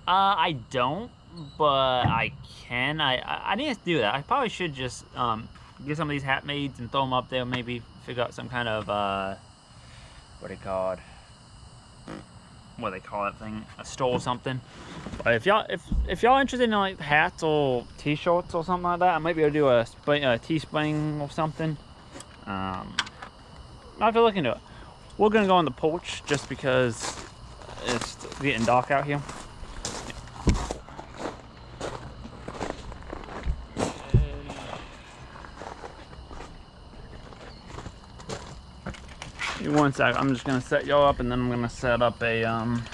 [SPEAKER 2] I don't, but I can. I need to do that. I probably should just get some of these hat maids and throw them up there. Maybe figure out some kind of what they called. What they call that thing? A store or something. But if y'all interested in like hats or t-shirts or something like that, I might be able to do a Teespring or something. I have to look into it. We're gonna go on the porch just because it's getting dark out here. One sec, I'm just gonna set y'all up and then I'm gonna set up a turn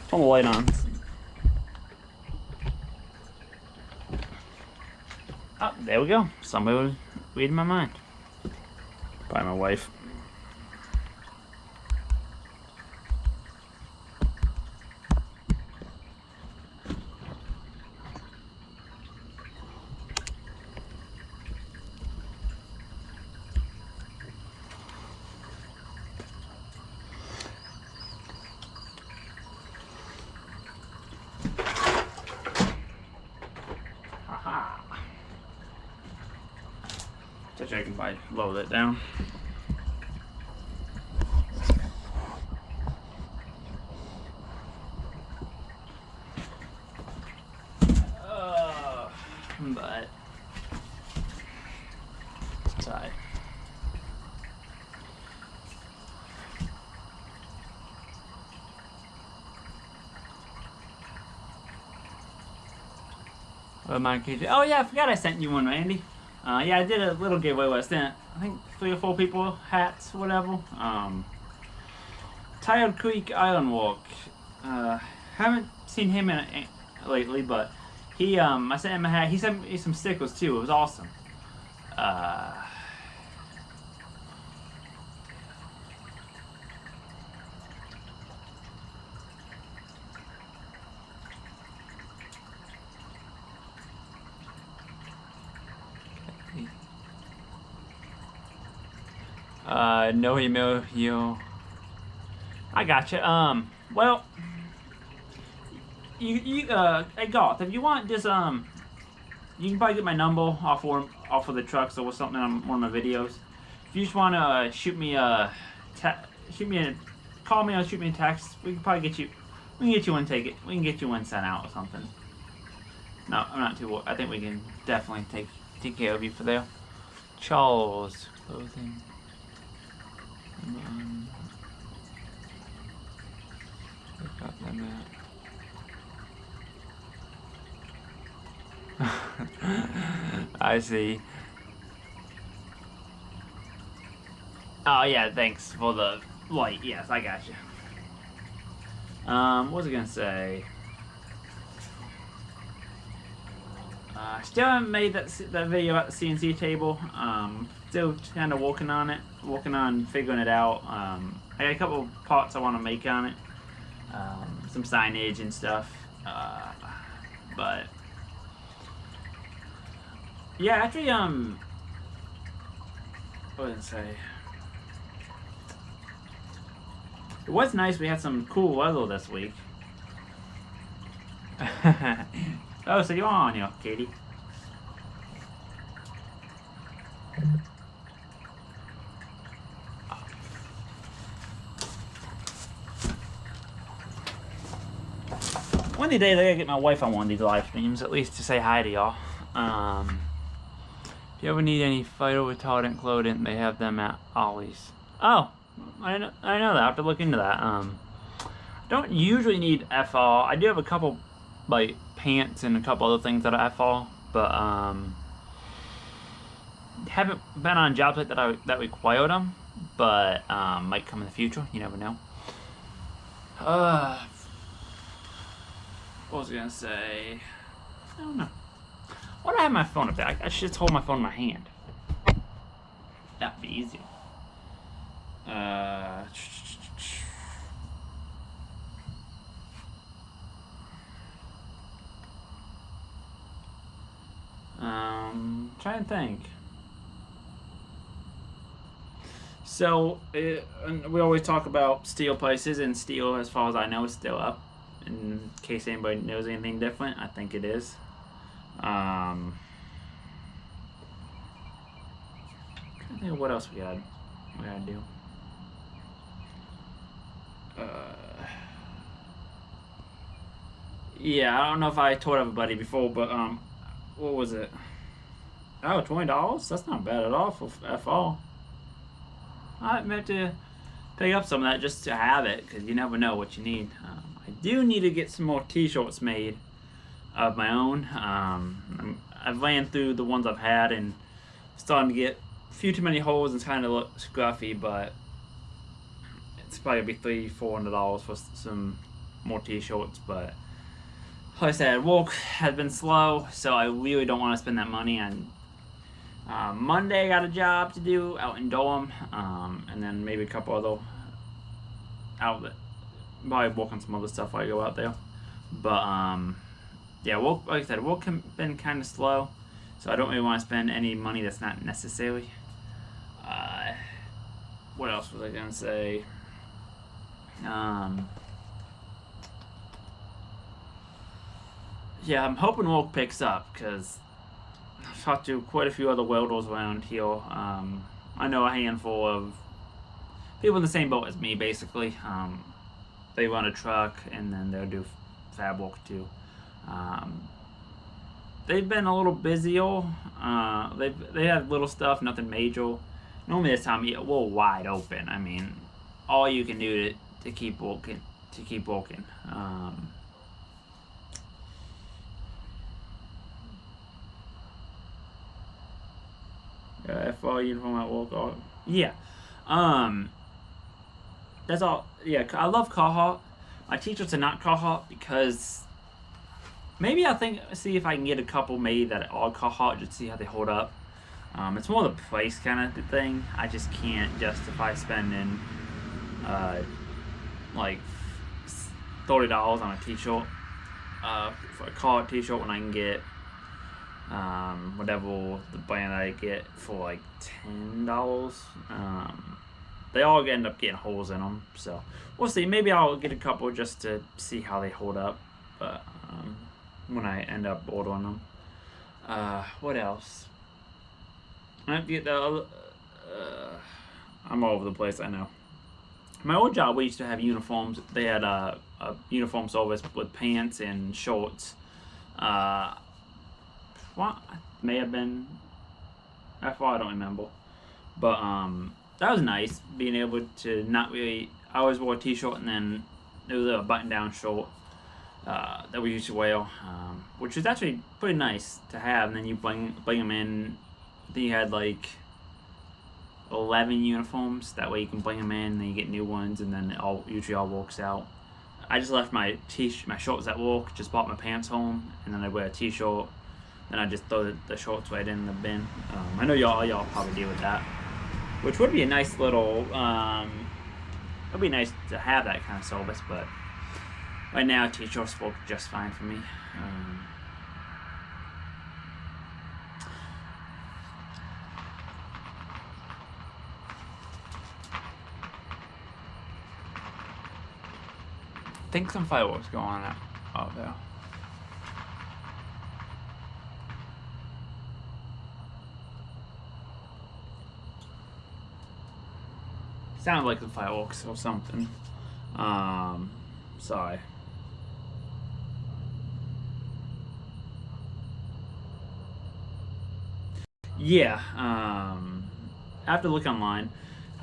[SPEAKER 2] the light on. Oh, there we go. Somebody was reading my mind. Probably my wife. I can probably lower that down. But sorry. Oh yeah, I forgot I sent you one, Randy. Yeah, I did a little giveaway where I sent, I think 3 or 4 people hats, whatever. Tired Creek Island Walk. Haven't seen him lately, but he, I sent him a hat. He sent me some stickers too. It was awesome. No email, you. I gotcha. Well, hey Garth, if you want this, you can probably get my number off of the trucks or something on one of my videos. If you just want to shoot me a, call me or shoot me a text, we can probably get you. We can get you one ticket. We can get you one sent out or something. No, I'm not too. I think we can definitely take care of you for there. Charles Clothing. I see. Oh yeah, thanks for the light. Yes, I got you. What was I gonna say? Still haven't made that video about the CNC table. Still kind of working on figuring it out. I got a couple of parts I want to make on it, some signage and stuff. But yeah, actually, what did I say? It was nice. We had some cool weather this week. Oh, so you're on here, Katie. One of these days I gotta get my wife on one of these live streams, at least to say hi to y'all. If you ever need any photo retardant clothing, they have them at Ollie's. Oh, I know that. I have to look into that. I don't usually need FR. I do have a couple like pants and a couple other things that are FR, but haven't been on jobs like that require them, but might come in the future. You never know. What was I gonna say? I don't know. Why do I have my phone up there? I should just hold my phone in my hand. That'd be easier.
[SPEAKER 1] trying to think. So, and we always talk about steel prices, and steel, as far as I know, is still up. In case anybody knows anything different, I think it is. Trying to think of what else we gotta do. Yeah, I don't know if I told everybody before, but what was it? Oh, $20? That's not bad at all for FO. I meant to pick up some of that just to have it, because you never know what you need. I do need to get some more t-shirts made of my own. I've ran through the ones I've had and starting to get a few too many holes and kind of look scruffy, but it's probably gonna be $300-400 for some more t-shirts. But like I said, work has been slow, so I really don't want to spend that money on. Monday I got a job to do out in Durham, and then maybe a couple other outlet. Probably work on some other stuff while I go out there. But yeah, work, like I said, work has been kind of slow, so I don't really want to spend any money that's not necessary. What else was I gonna say? Yeah, I'm hoping work picks up, because I've talked to quite a few other welders around here. I know a handful of people in the same boat as me, basically. They run a truck, and then they'll do fab work too. They've been a little busier. They have little stuff, nothing major. Normally this time we're wide open. I mean, all you can do to keep working, FR uniform at work. Yeah. That's all. Yeah, I love Carhartt. My teachers are not Carhartt because maybe I think see if I can get a couple made that are Carhartt just to see how they hold up. It's more the price kind of thing. I just can't justify spending like $30 on a t-shirt for a Carhartt t-shirt when I can get whatever the brand I get for like $10. They all end up getting holes in them, so we'll see. Maybe I'll get a couple just to see how they hold up, but when I end up ordering them. What else? I have to get the other. I'm all over the place, I know. My old job, we used to have uniforms. They had a uniform service with pants and shorts. What may have been FR, I don't remember, but that was nice being able to not really. I always wore a t-shirt, and then there was a button-down shirt that we used to wear, which was actually pretty nice to have. And then you bring them in. Then you had like 11 uniforms. That way you can bring them in, and then you get new ones, and then it usually all works out. I just left my shorts at work. Just bought my pants home, and then I wear a t-shirt. Then I just throw the shorts right in the bin. I know y'all probably deal with that, which would be a nice little. It'd be nice to have that kind of service, but right now t-shirts work just fine for me. I think some fireworks going on out there. Sounded like the fireworks or something. Sorry. Yeah. I have to look online.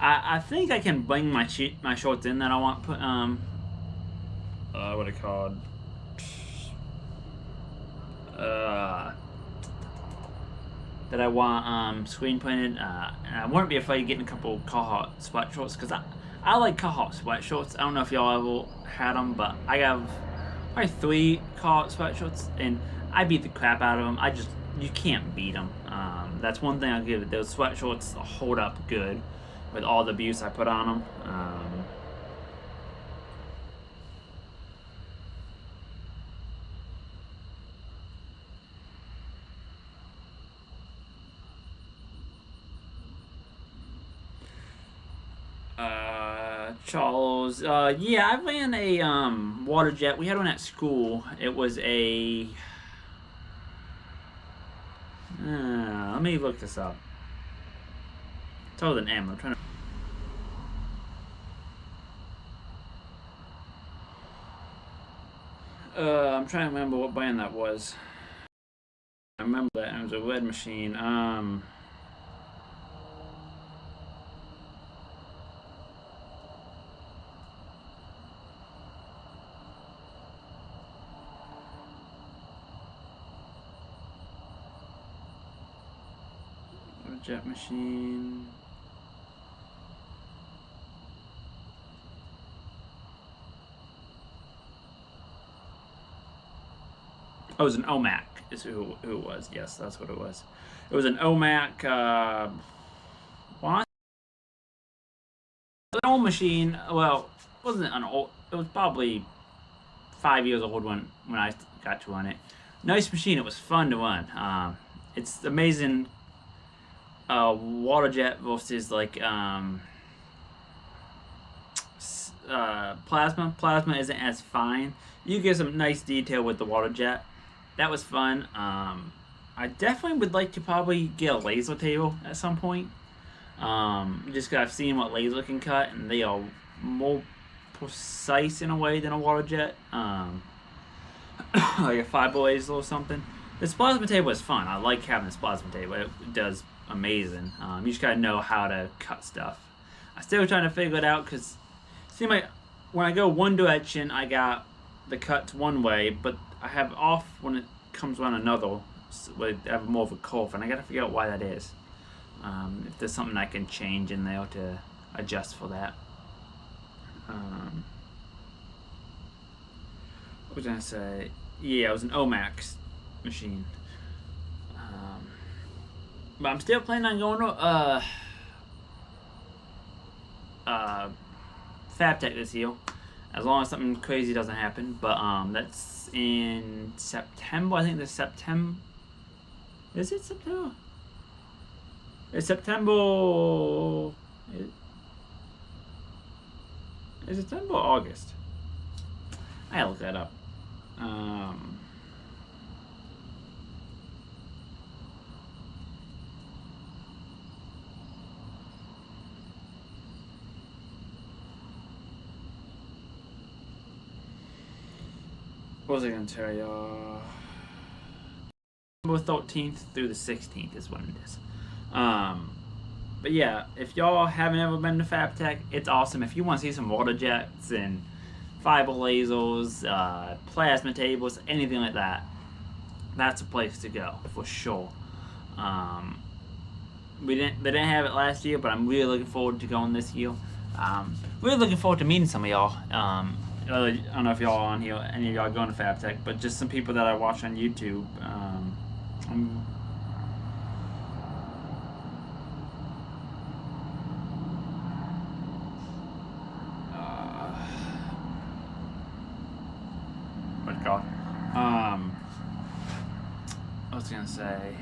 [SPEAKER 1] I think I can bring my shorts in that I want put what are they called? That I want screen printed, and I wouldn't be afraid of getting a couple Carhartt sweatshirts, because I like Carhartt sweatshirts. I don't know if y'all ever had them, but I have probably 3 Carhartt sweatshirts, and I beat the crap out of them. You can't beat them. That's one thing I'll give it. Those sweatshirts hold up good with all the abuse I put on them. Charles, yeah, I ran a water jet. We had one at school. It was a let me look this up. It's with an M. I'm trying to. I'm trying to remember what brand that was. I remember that it was a red machine. Jet machine. Oh, it was an OMAC. Is who it was. Yes, that's what it was. It was an OMAC. What? An old machine. Well, it wasn't an old. It was probably 5 years old when I got to run it. Nice machine. It was fun to run. It's amazing. Water jet versus like plasma. Plasma isn't as fine. You get some nice detail with the water jet. That was fun. I definitely would like to probably get a laser table at some point. Just cause I've seen what laser can cut, and they are more precise in a way than a water jet. Like a fiber laser or something. This plasma table is fun. I like having this plasma table. It does amazing. You just gotta know how to cut stuff. I'm still trying to figure it out because see when I go one direction, I got the cuts one way, but I have off when it comes around another. So I have more of a curve, and I gotta figure out why that is. If there's something I can change in there to adjust for that. What was I gonna say? Yeah, it was an OMAX machine. But I'm still planning on going to FabTech this year, as long as something crazy doesn't happen. But that's in September. I think this September. Is it September? It's September. Is it September or August? I gotta look that up. What was I gonna tell y'all? September 13th through the 16th is when it is. But yeah, if y'all haven't ever been to FabTech, it's awesome. If you want to see some water jets and fiber lasers, plasma tables, anything like that, that's a place to go for sure. They didn't have it last year, but I'm really looking forward to going this year. Really looking forward to meeting some of y'all. I don't know if y'all are on here, any of y'all going to FabTech, but just some people that I watch on YouTube. What God? I was gonna say.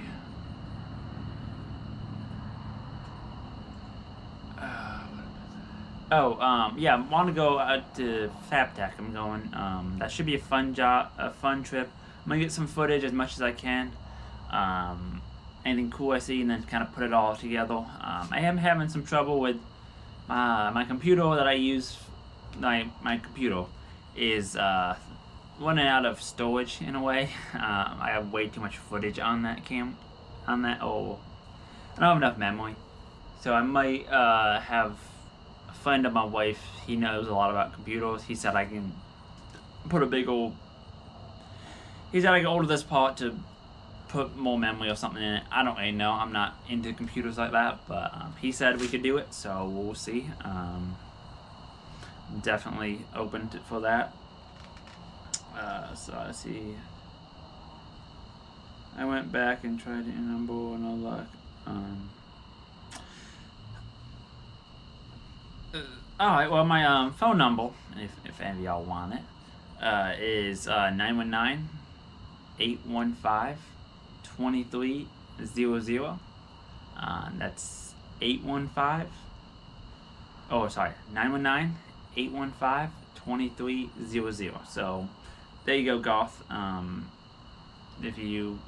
[SPEAKER 1] Yeah, I want to go out to FabTech. I'm going. That should be a fun trip. I'm gonna get some footage as much as I can. Anything cool I see, and then kind of put it all together. I am having some trouble with my computer that I use. My computer is running out of storage in a way. I have way too much footage on that I don't have enough memory, so I might have a friend of my wife. He knows a lot about computers. He said I can put a big old. He said I can order this part to put more memory or something in it. I don't really know. I'm not into computers like that, but he said we could do it, so we'll see. Definitely open for that. So I see. I went back and tried to number, no luck. Alright, well, my phone number, if any of y'all want it, is 919-815-2300. That's 919
[SPEAKER 2] 815-2300. So there you go, Goth. If you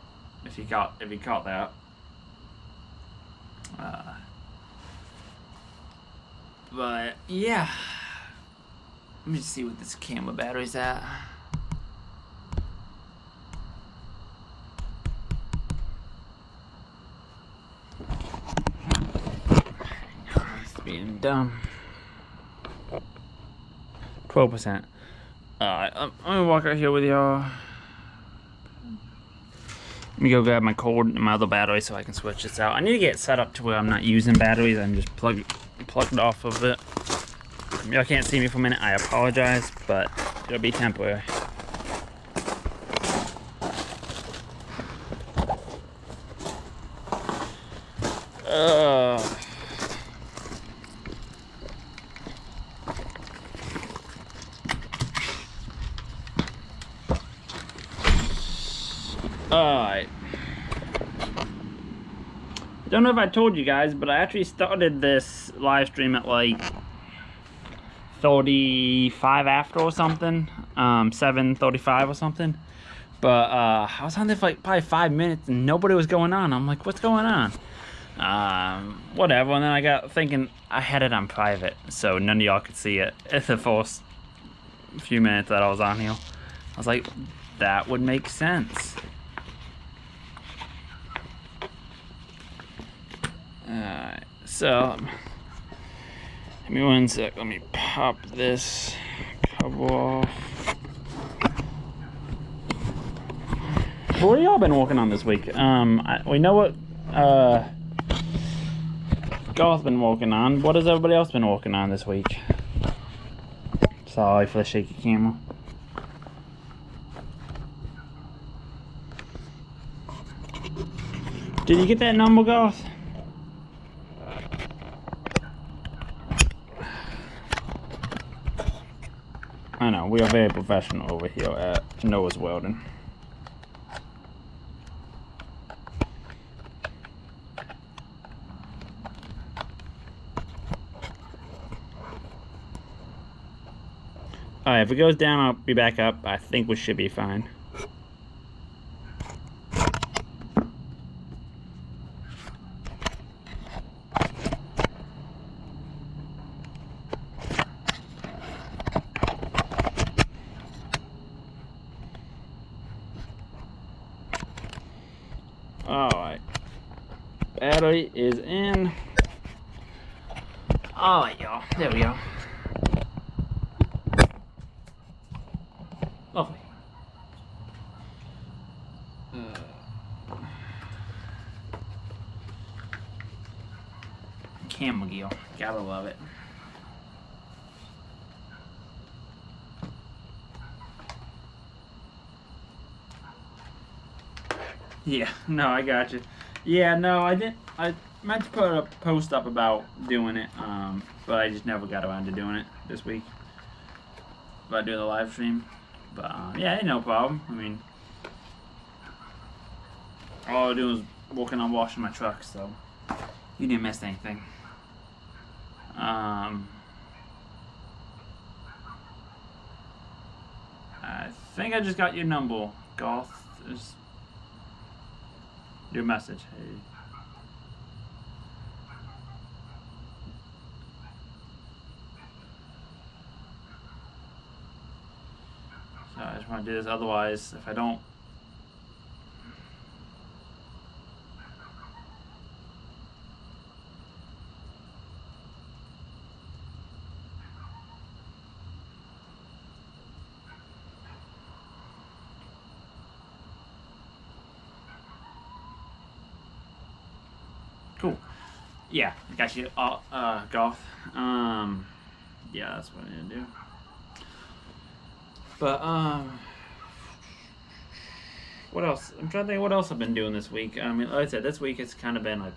[SPEAKER 2] caught that. But yeah, let me just see what this camera battery's at. It's being dumb. 12%. Alright, I'm gonna walk out here with y'all. Let me go grab my cord and my other battery so I can switch this out. I need to get set up to where I'm not using batteries. I'm just plugged off of it. Y'all can't see me for a minute. I apologize, but it'll be temporary. Alright. I don't know if I told you guys, but I actually started this live stream at like 35 after or something. 7:35 or something. But I was on there for like probably 5 minutes and nobody was going on. I'm like, what's going on? Whatever. And then I got thinking I had it on private, so none of y'all could see it at the first few minutes that I was on here. I was like, that would make sense. Alright, so give me one sec. Let me pop this cover off. What have y'all been working on this week? We know what Garth's been working on. What has everybody else been working on this week? Sorry for the shaky camera. Did you get that number, Garth? I know, we are very professional over here at Noah's Welding. Alright, if it goes down, I'll be back up. I think we should be fine. Alright. Battery is in. Alright, y'all. There we go. Lovely. Camera gear. Gotta love it. Yeah, no, I got you. Yeah, no, I didn't. I meant to put a post up about doing it, but I just never got around to doing it this week. About doing the live stream. But, yeah, ain't no problem. I mean, all I do is working on washing my truck, so you didn't miss anything. I think I just got your number, Garth. Is your message. Hey. So I just want to do this, otherwise if I don't cool. Yeah, I got you. Goth. Yeah, that's what I need to do. But what else? I'm trying to think what else I've been doing this week. I mean, like I said, this week it's kind of been like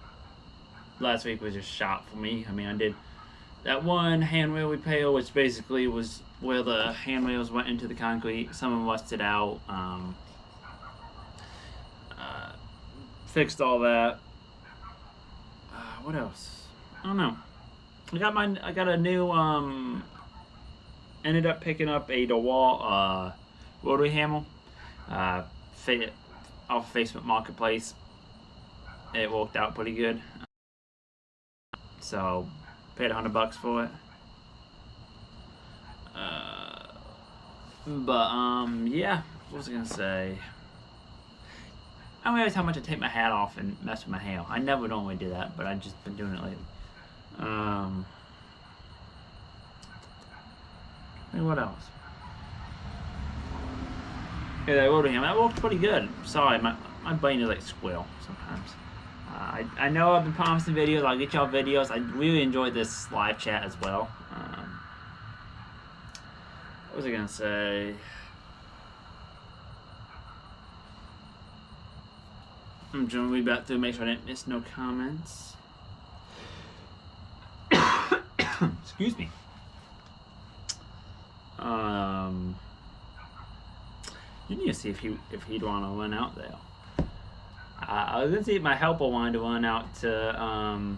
[SPEAKER 2] last week was just shot for me. I mean, I did that one handrail repair, which basically was where the handrails went into the concrete. Some of them rusted out. Fixed all that. What else? I don't know. I got a new
[SPEAKER 1] ended up picking up a DeWalt rotary hammer off Facebook Marketplace. It worked out pretty good. So paid $100 for it. Yeah, what was I gonna say? I don't realize how much I take my hat off and mess with my hair. I never normally do that, but I've just been doing it lately. And what else? Yeah, that rotary hammer, that worked pretty good. Sorry, my brain is like squirrel sometimes. I know I've been promising videos. I'll get y'all videos. I really enjoyed this live chat as well. What was I gonna say? I'm trying to read back through, make sure I didn't miss no comments. Excuse me. You need to see if he'd want to run out there. I was gonna see if my helper wanted to run out to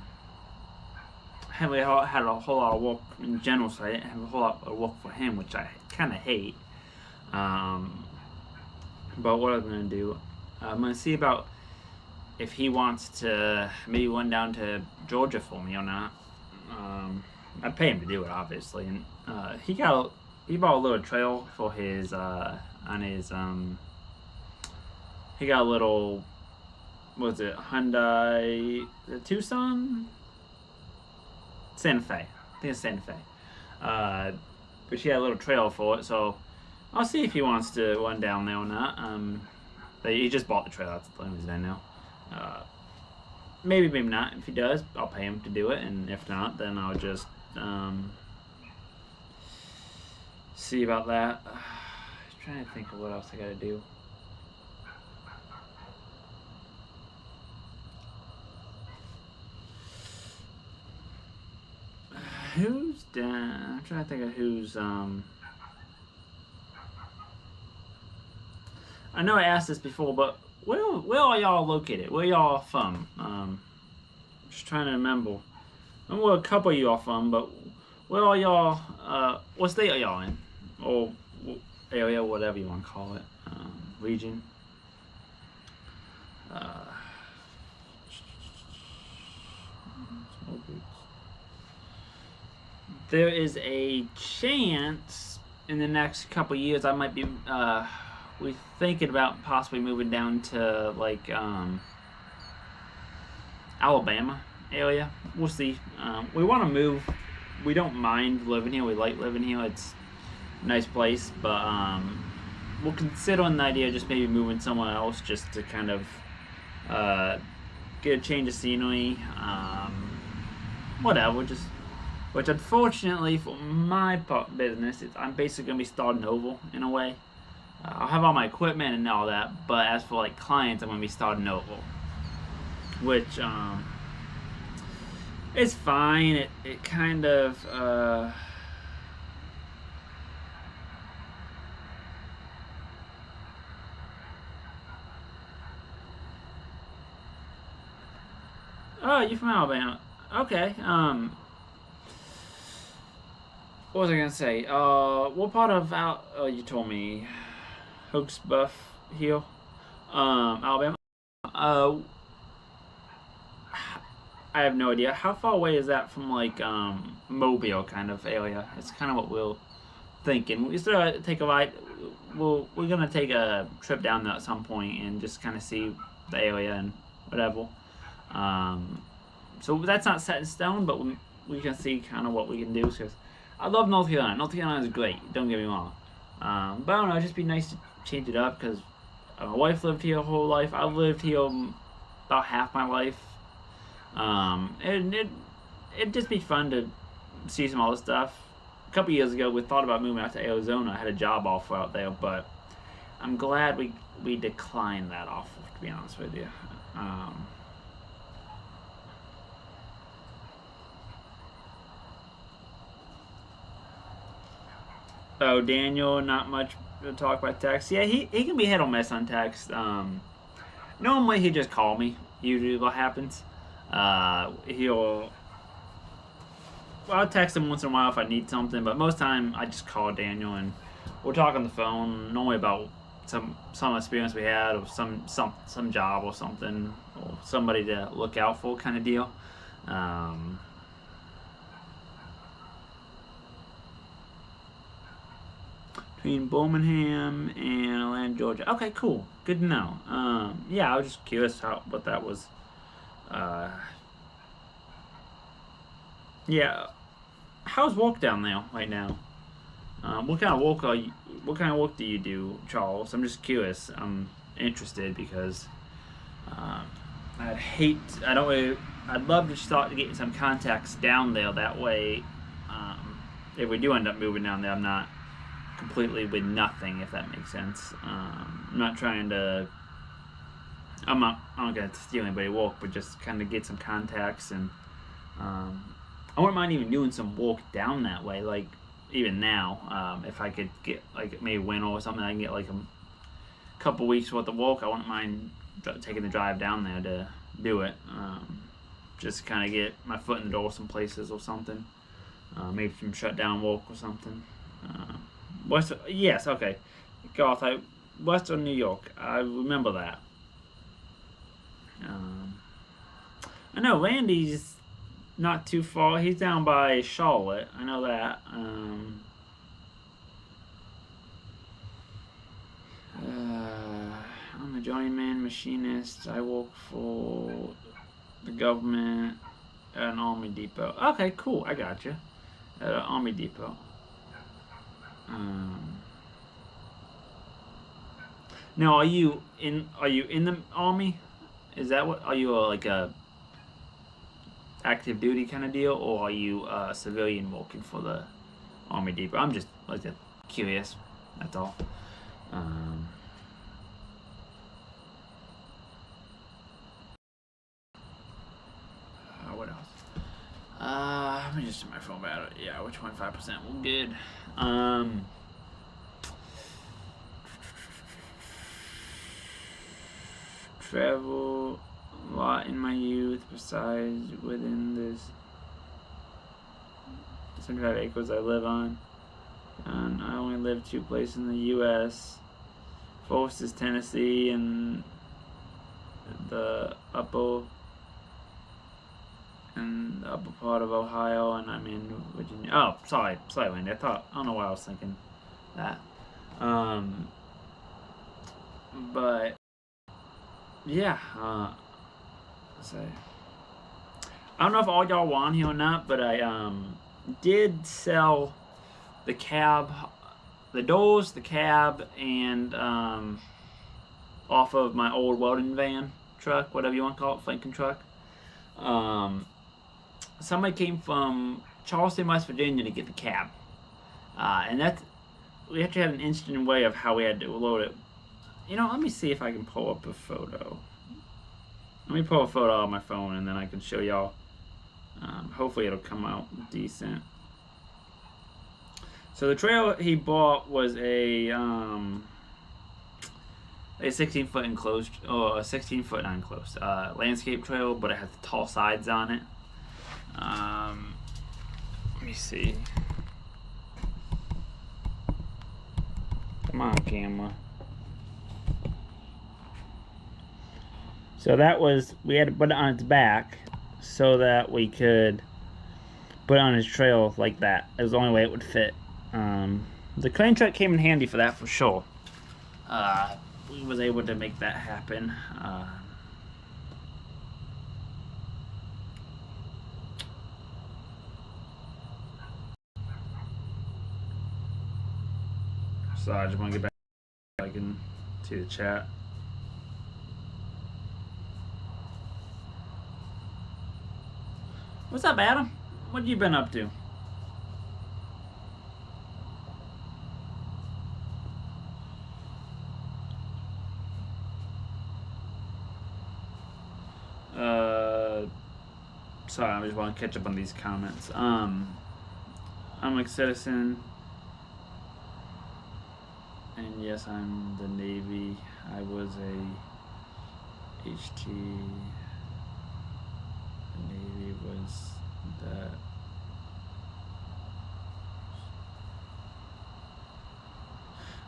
[SPEAKER 1] Henry had a whole lot of work in general, so I didn't have a whole lot of work for him, which I kind of hate. But what I'm gonna do, I'm gonna see about if he wants to maybe run down to Georgia for me or not. I'd pay him to do it, obviously, and he bought a little trail for his on his he got a little, what was it, Hyundai, the Tucson? Santa Fe. I think it's Santa Fe. But she had a little trail for it, so I'll see if he wants to run down there or not. He just bought the trail, that's the only reason I know. Maybe not. If he does, I'll pay him to do it, and if not, then I'll just see about that. Trying to think of what else I gotta do. Who's down? I'm trying to think of who's I know I asked this before, but where are y'all located? Where y'all from? Just trying to remember. I know where a couple of y'all from, but where are y'all? What state are y'all in? Or area, whatever you want to call it, region. There is a chance in the next couple of years I might be we're thinking about possibly moving down to like Alabama area. We'll see. We want to move. We don't mind living here. We like living here. It's a nice place, but we'll consider the idea of just maybe moving somewhere else just to kind of get a change of scenery. Whatever, just. Which unfortunately for my business, I'm basically going to be starting over in a way. I'll have all my equipment and all that, but as for like clients, I'm going to be starting over. Which it's fine. It kind of oh, you're from Alabama. Okay. What was I gonna say? What part of you told me, Hooksbuff Hill, Alabama. I have no idea. How far away is that from like Mobile kind of area? It's kind of what we're thinking. We still take a ride. We're gonna take a trip down there at some point and just kind of see the area and whatever. So that's not set in stone, but we can see kind of what we can do. Because I love North Carolina. North Carolina is great. Don't get me wrong. But I don't know. It'd just be nice to change it up because my wife lived here her whole life. I've lived here about half my life. And it'd just be fun to see some other stuff. A couple years ago, we thought about moving out to Arizona. I had a job offer out there, but I'm glad we declined that offer, to be honest with you. Oh, Daniel, not much to talk about text. Yeah, he can be hit or miss on text. Normally he just call me. Usually what happens. Well,
[SPEAKER 2] I'll text him once in a while if I need something, but most time I just call Daniel and we'll talk on the phone, normally about some experience we had, or some job or something, or somebody to look out for kind of deal. Between Birmingham and Atlanta, Georgia. Okay, cool. Good to know. Yeah, I was just curious what that was. Yeah. How's work down there right now? What kind of work what kind of work do you do, Charles? I'm just curious. I'm interested because I'd love to start to get some contacts down there. That way, if we do end up moving down there, I'm not completely with nothing, if that makes sense. I'm not trying to. I'm not gonna steal anybody work, but just kind of get some contacts, and I wouldn't mind even doing some work down that way. Like even now, if I could get like maybe winter or something, I can get like a couple weeks worth of work. I wouldn't mind taking the drive down there to do it. Just kind of get my foot in the door some places or something. Maybe some shutdown work or something. Yes, okay. Garth, Western New York. I remember that. I know Randy's not too far. He's down by Charlotte. I know that. I'm a journeyman machinist. I work for the government at an army depot. Okay, cool. I got you. At an army depot. Now, are you in the army? Is that what? Are you like a active duty kind of deal, or are you a civilian working for the army depot? I'm just like curious. That's all. What else? Let me just turn my phone battery. Yeah, we're 25%. We're good. Travel a lot in my youth, besides within this 75 acres I live on. And I only live 2 places in the U.S. First is Tennessee and the upper part of Ohio, and I'm in Virginia. Oh, sorry, Randy. I don't know why I was thinking that. But yeah, so I don't know if all y'all were on here or not, but I did sell the cab, the doors, the cab, and off of my old welding van truck, whatever you want to call it, Franken truck. Somebody came from Charleston, West Virginia to get the cab, and we actually had an interesting way of how we had to load it. You know, let me see if I can pull up a photo. Let me pull a photo on my phone, and then I can show y'all. Hopefully it'll come out decent. So the trailer he bought was a 16-foot enclosed, or a 16-foot unenclosed landscape trailer, but it has tall sides on it. Let me see. Come on, camera. So we had to put it on its back so that we could put it on his trail like that. It was the only way it would fit. The crane truck came in handy for that for sure. We was able to make that happen. So I just want to get back so I can see the chat. What's up, Adam? What have you been up to? Sorry, I just want to catch up on these comments. I'm a citizen, and yes, I'm the Navy. I was a HT. The Navy was that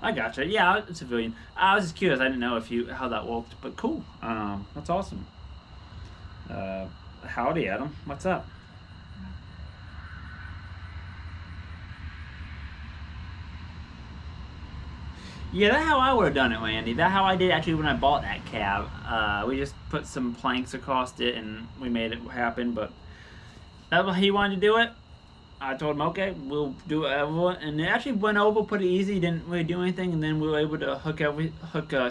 [SPEAKER 1] I gotcha. Yeah, a civilian. I was just curious. I didn't know if you how that worked, but cool. That's awesome. Howdy, Adam. What's up? Yeah, that's how I would have done it, Randy. That's how I did actually when I bought that cab. We just put some planks across it and we made it happen. But that's how he wanted to do it. I told him, okay, we'll do whatever. And it actually went over pretty easy. Didn't really do anything. And then we were able to hook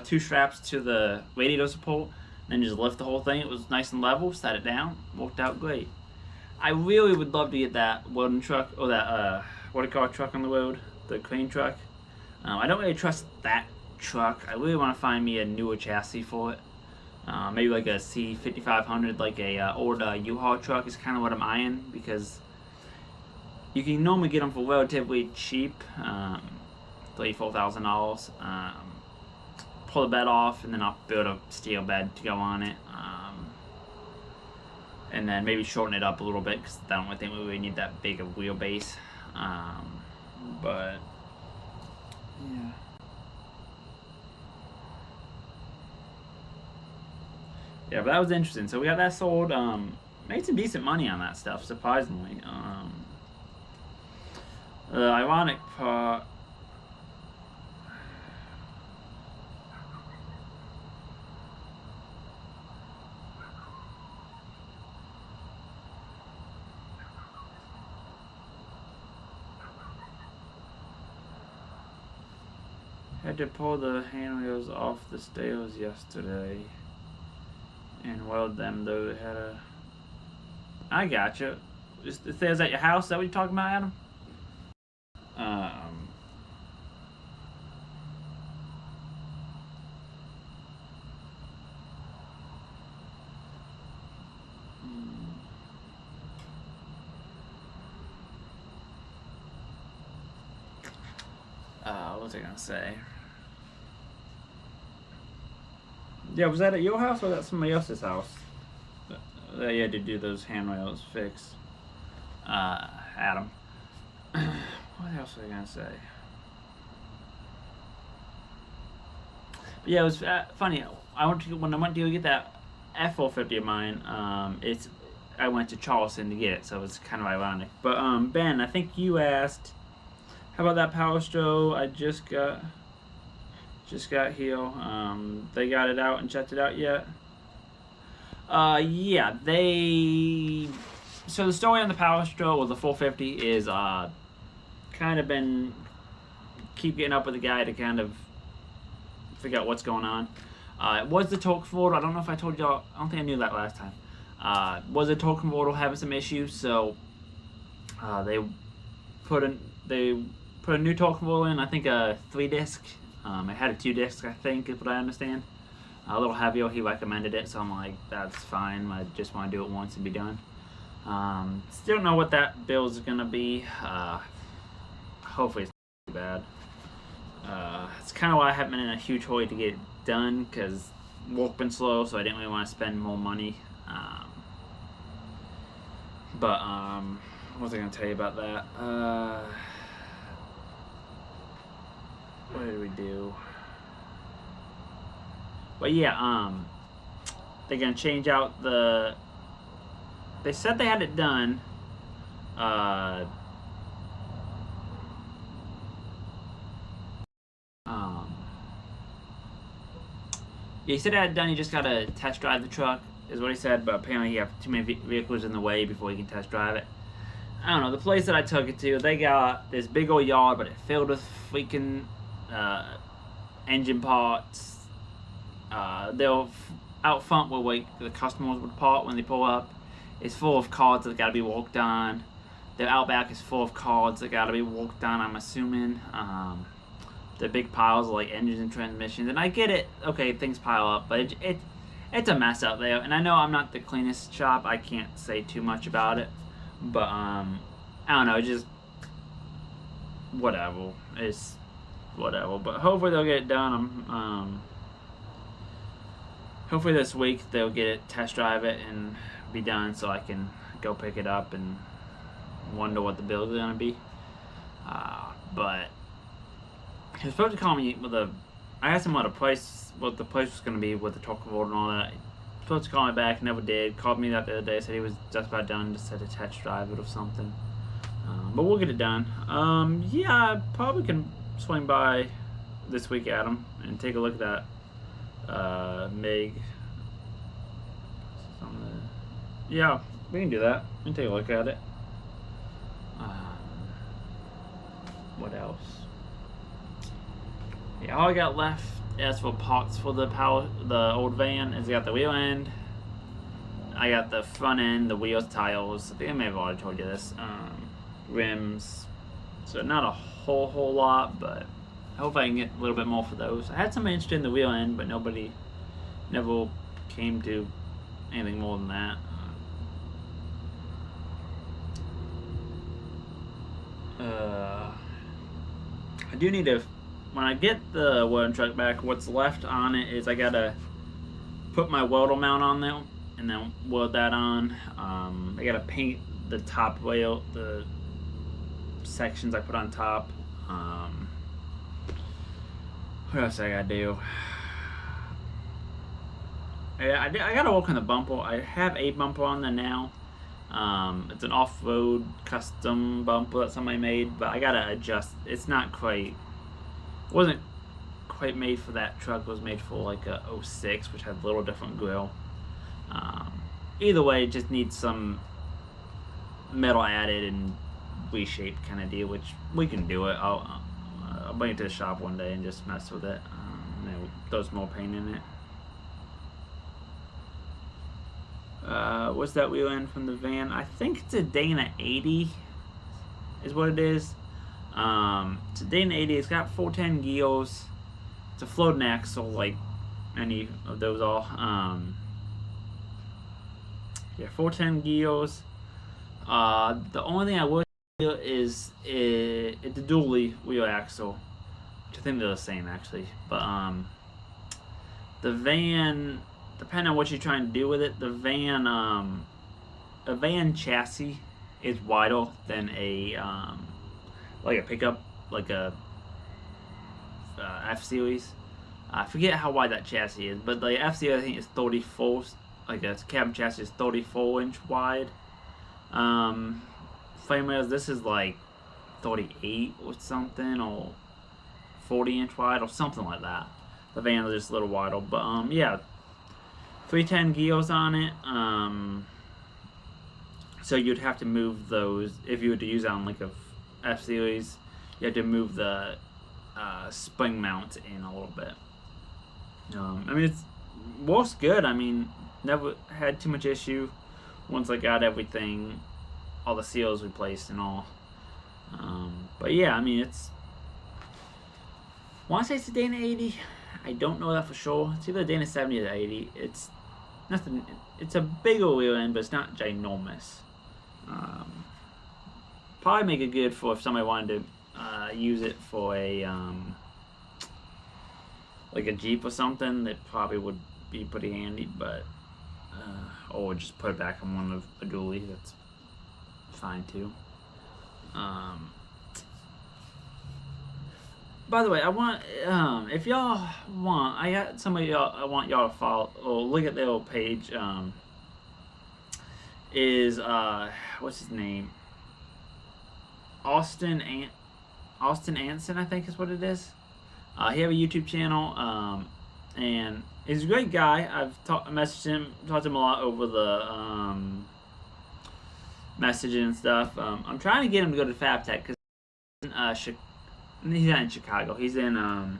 [SPEAKER 1] 2 straps to the radiator support. And then just lift the whole thing. It was nice and level. Set it down. Worked out great. I really would love to get that welding truck or that what do you call it, truck on the road, the crane truck. I don't really trust that truck. I really want to find me a newer chassis for it. Maybe like a C5500, like a old U-Haul truck is kind of what I'm eyeing, because you can normally get them for relatively cheap, $3,000-4,000. Pull the bed off, and then I'll build a steel bed to go on it. And then maybe shorten it up a little bit, because I don't really think we really need that big of a wheelbase. But yeah. Yeah, but that was interesting. So we got that sold. Made some decent money on that stuff, surprisingly. The ironic part. Had to pull the handrails off the stairs yesterday and weld them, though it had a... I gotcha. Just the stairs at your house, is that what you're talking about, Adam? What was I gonna say? Yeah, was that at your house or was that somebody else's house that you had to do those handrails fix? Adam. What else was I gonna say? But yeah, it was funny. When I went to go get that F450 of mine. I went to Charleston to get it, so it was kind of ironic. But Ben, I think you asked, how about that Power Stroh I just got here? They got it out and checked it out yet? Yeah, so the story on the Power Stroh or the 450 is kind of been keep getting up with the guy to kind of figure out what's going on. It was the torque converter. I don't know if I told y'all. I don't think I knew that last time. Was a torque converter having some issues, so they put a new torque converter in. I think a 3-disc. It had a 2-disc, I think, is what I understand. A little heavier. He recommended it, so I'm like, that's fine. I just want to do it once and be done. Still don't know what that bill is gonna be. Hopefully it's not too bad. It's kind of why I haven't been in a huge hurry to get it done, because work been slow, so I didn't really want to spend more money. But what was I gonna tell you about that? What did we do? But yeah, they're gonna change out the. They said they had it done. Yeah, he said he had it done. He just gotta test drive the truck, is what he said. But apparently, he have too many vehicles in the way before he can test drive it. I don't know. The place that I took it to, they got this big old yard, but it filled with freaking engine parts. They'll out front where like the customers would park when they pull up. It's full of cars that gotta be worked on. The Outback is full of cars that gotta be worked on, I'm assuming. The big piles of like engines and transmissions, and I get it. Okay, things pile up, but it's a mess out there. And I know I'm not the cleanest shop. I can't say too much about it, but I don't know. Just whatever. It's whatever. But hopefully they'll get it done. Hopefully this week they'll get it, test drive it, and be done, so I can go pick it up and wonder what the bill is gonna be. But He was supposed to call me with a. I asked him what the price was going to be with the torque converter and all that. He was supposed to call me back, never did. Called me that the other day, said he was just about done, just had to test drive it or something. But we'll get it done. Yeah, I probably can swing by this week, Adam, and take a look at that MiG. Yeah, we can do that. We can take a look at it. What else? Yeah, all I got left as for parts for the old van is I got the wheel end, I got the front end, the wheels, tires. I think I may have already told you this. Rims. So not a whole lot, but I hope I can get a little bit more for those. I had some interest in the wheel end, but nobody never came to anything more than that. I do need to, when I get the welding truck back, what's left on it is I gotta put my welder mount on there and then weld that on. I gotta paint the top rail, the sections I put on top. What else I gotta do? I gotta work on the bumper. I have a bumper on there now. It's an off-road custom bumper that somebody made, but I gotta adjust. It's not quite, it wasn't quite made for that truck. It was made for like a 06, which had a little different grill. Either way, it just needs some metal added and reshaped kind of deal, which we can do it. I'll bring it to the shop one day and just mess with it. Throw some more paint in it. What's that wheel end from the van? I think it's a Dana 80 is what it is. It's a Dana 80. It's got 410 gears. It's a floating axle like any of those all. Yeah, 410 gears. The only thing I would do is the dually wheel axle, which I think they're the same actually. But the van, depending on what you're trying to do with it, the van, a van chassis is wider than a like a pickup, like a F Series. I forget how wide that chassis is, but the F Series I think is 34. Like a cabin chassis is 34-inch wide. Frame rails, this is like 38 or something, or 40-inch wide or something like that. The van is just a little wider, but yeah, 310 gears on it. So you'd have to move those if you were to use it on like a F Series. You have to move the spring mount in a little bit. I mean, it works good. I mean, never had too much issue once I got everything, all the seals replaced and all. But yeah, I mean, it's, I want to say it's a Dana 80. I don't know that for sure. It's either a Dana 70 or 80. It's nothing. It's a bigger wheel end, but it's not ginormous. Probably make it good for if somebody wanted to use it for a like a Jeep or something. That probably would be pretty handy, but or just put it back on one of a dually. That's fine too. By the way, I want if y'all want, I got somebody I want y'all to follow or look at their old page. Is what's his name? Austin Anson, I think is what it is. He have a YouTube channel, and he's a great guy. I've messaged him, talked to him a lot over the messaging and stuff. I'm trying to get him to go to FabTech because he's not in Chicago. He's in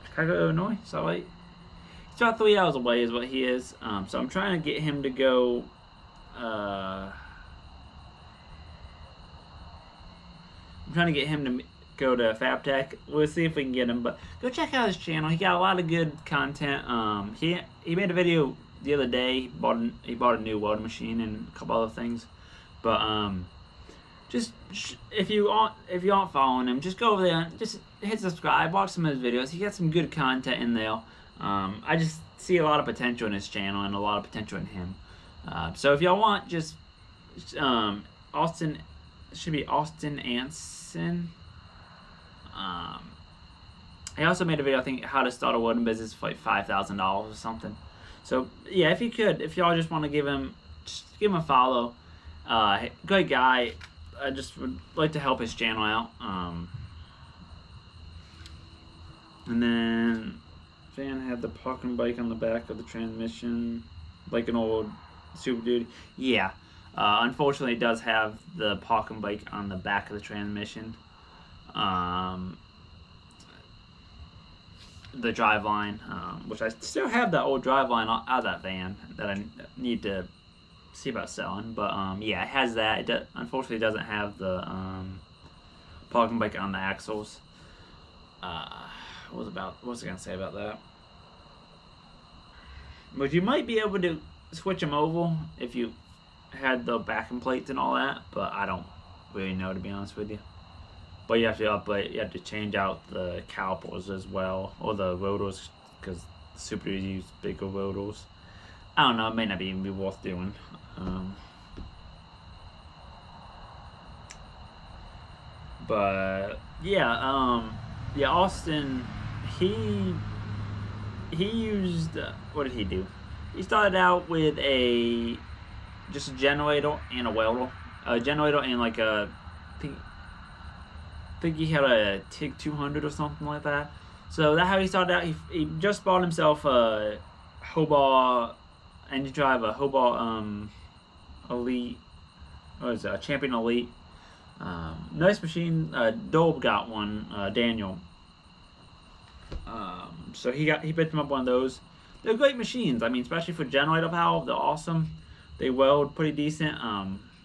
[SPEAKER 1] Chicago, Illinois. So like, it's about 3 hours away is what he is. So I'm trying to get him to go. I'm trying to get him to go to FabTech. We'll see if we can get him, but go check out his channel. He got a lot of good content. He made a video the other day. He bought a new welding machine and a couple other things. But just if you aren't following him, just go over there and just hit subscribe. Watch some of his videos. He got some good content in there. I just see a lot of potential in his channel and a lot of potential in him. So if y'all want, just Austin, it should be Austin Anson.
[SPEAKER 2] I also made a video, I think, how to start a welding business for like $5,000 or something. So yeah, if you could, if y'all just want to give him a follow. Good guy. I just would like to help his channel out. And then Van had the parking bike on the back of the transmission, like an old Super Duty. Yeah. Unfortunately, it does have the parking bike on the back of the transmission. The driveline, which I still have that old driveline out of that van that I need to see about selling. But yeah, it has that. It unfortunately doesn't have the parking bike on the axles. What was I gonna say about that? But you might be able to switch them over if you had the backing plates and all that. But I don't really know, to be honest with you. But you have to upgrade. You have to change out the calipers as well, or the rotors, because Super Duties use bigger rotors. I don't know. It may not even be worth doing. But yeah, yeah. Austin, he used what did he do? He started out with just a generator and a welder, a generator and like a I think he had a TIG 200 or something like that. So that's how he started out. He just bought himself a Hobart engine drive, a Hobart Elite, what is it, a Champion Elite. Nice machine. Dobe got one, Daniel. So he picked him up one of those. They're great machines. I mean, especially for generator power, they're awesome. They weld pretty decent.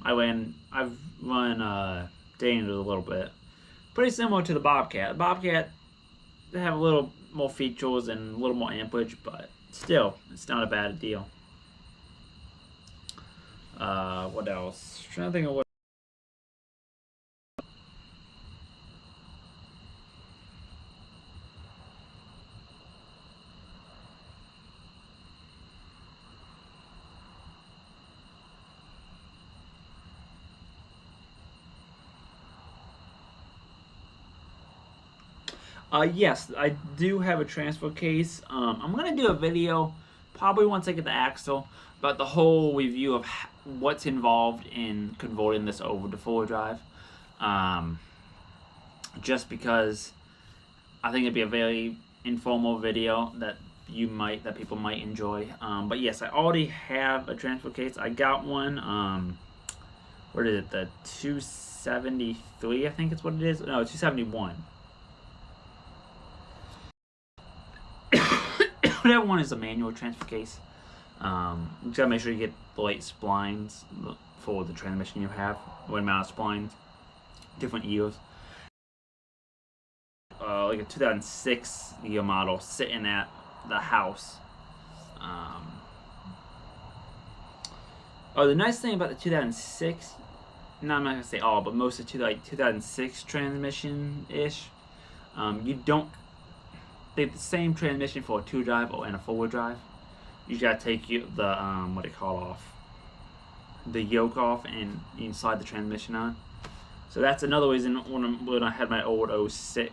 [SPEAKER 2] I've run Daniel a little bit. Pretty similar to the Bobcat. The Bobcat, they have a little more features and a little more amperage, but still, it's not a bad deal. What else? I'm trying to think of what. Yes, I do have a transfer case. I'm going to do a video, probably once I get the axle, about the whole review of what's involved in converting this over to four-wheel drive. Just because I think it'd be a very informal video that people might enjoy. But yes, I already have a transfer case. I got one, what is it, the 273, I think it's what it is. No, 271. Whatever one is a manual transfer case. You just gotta make sure you get the right splines for the transmission you have. What amount of splines, different years. Like a 2006 year model sitting at the house. The nice thing about the 2006, no, I'm not gonna say all, but most of the 2006 transmission-ish, you don't. They have the same transmission for a two-drive and a four-wheel drive. You gotta take the what they call off, the yoke off, and you can slide the transmission on. So that's another reason when I had my old 2000,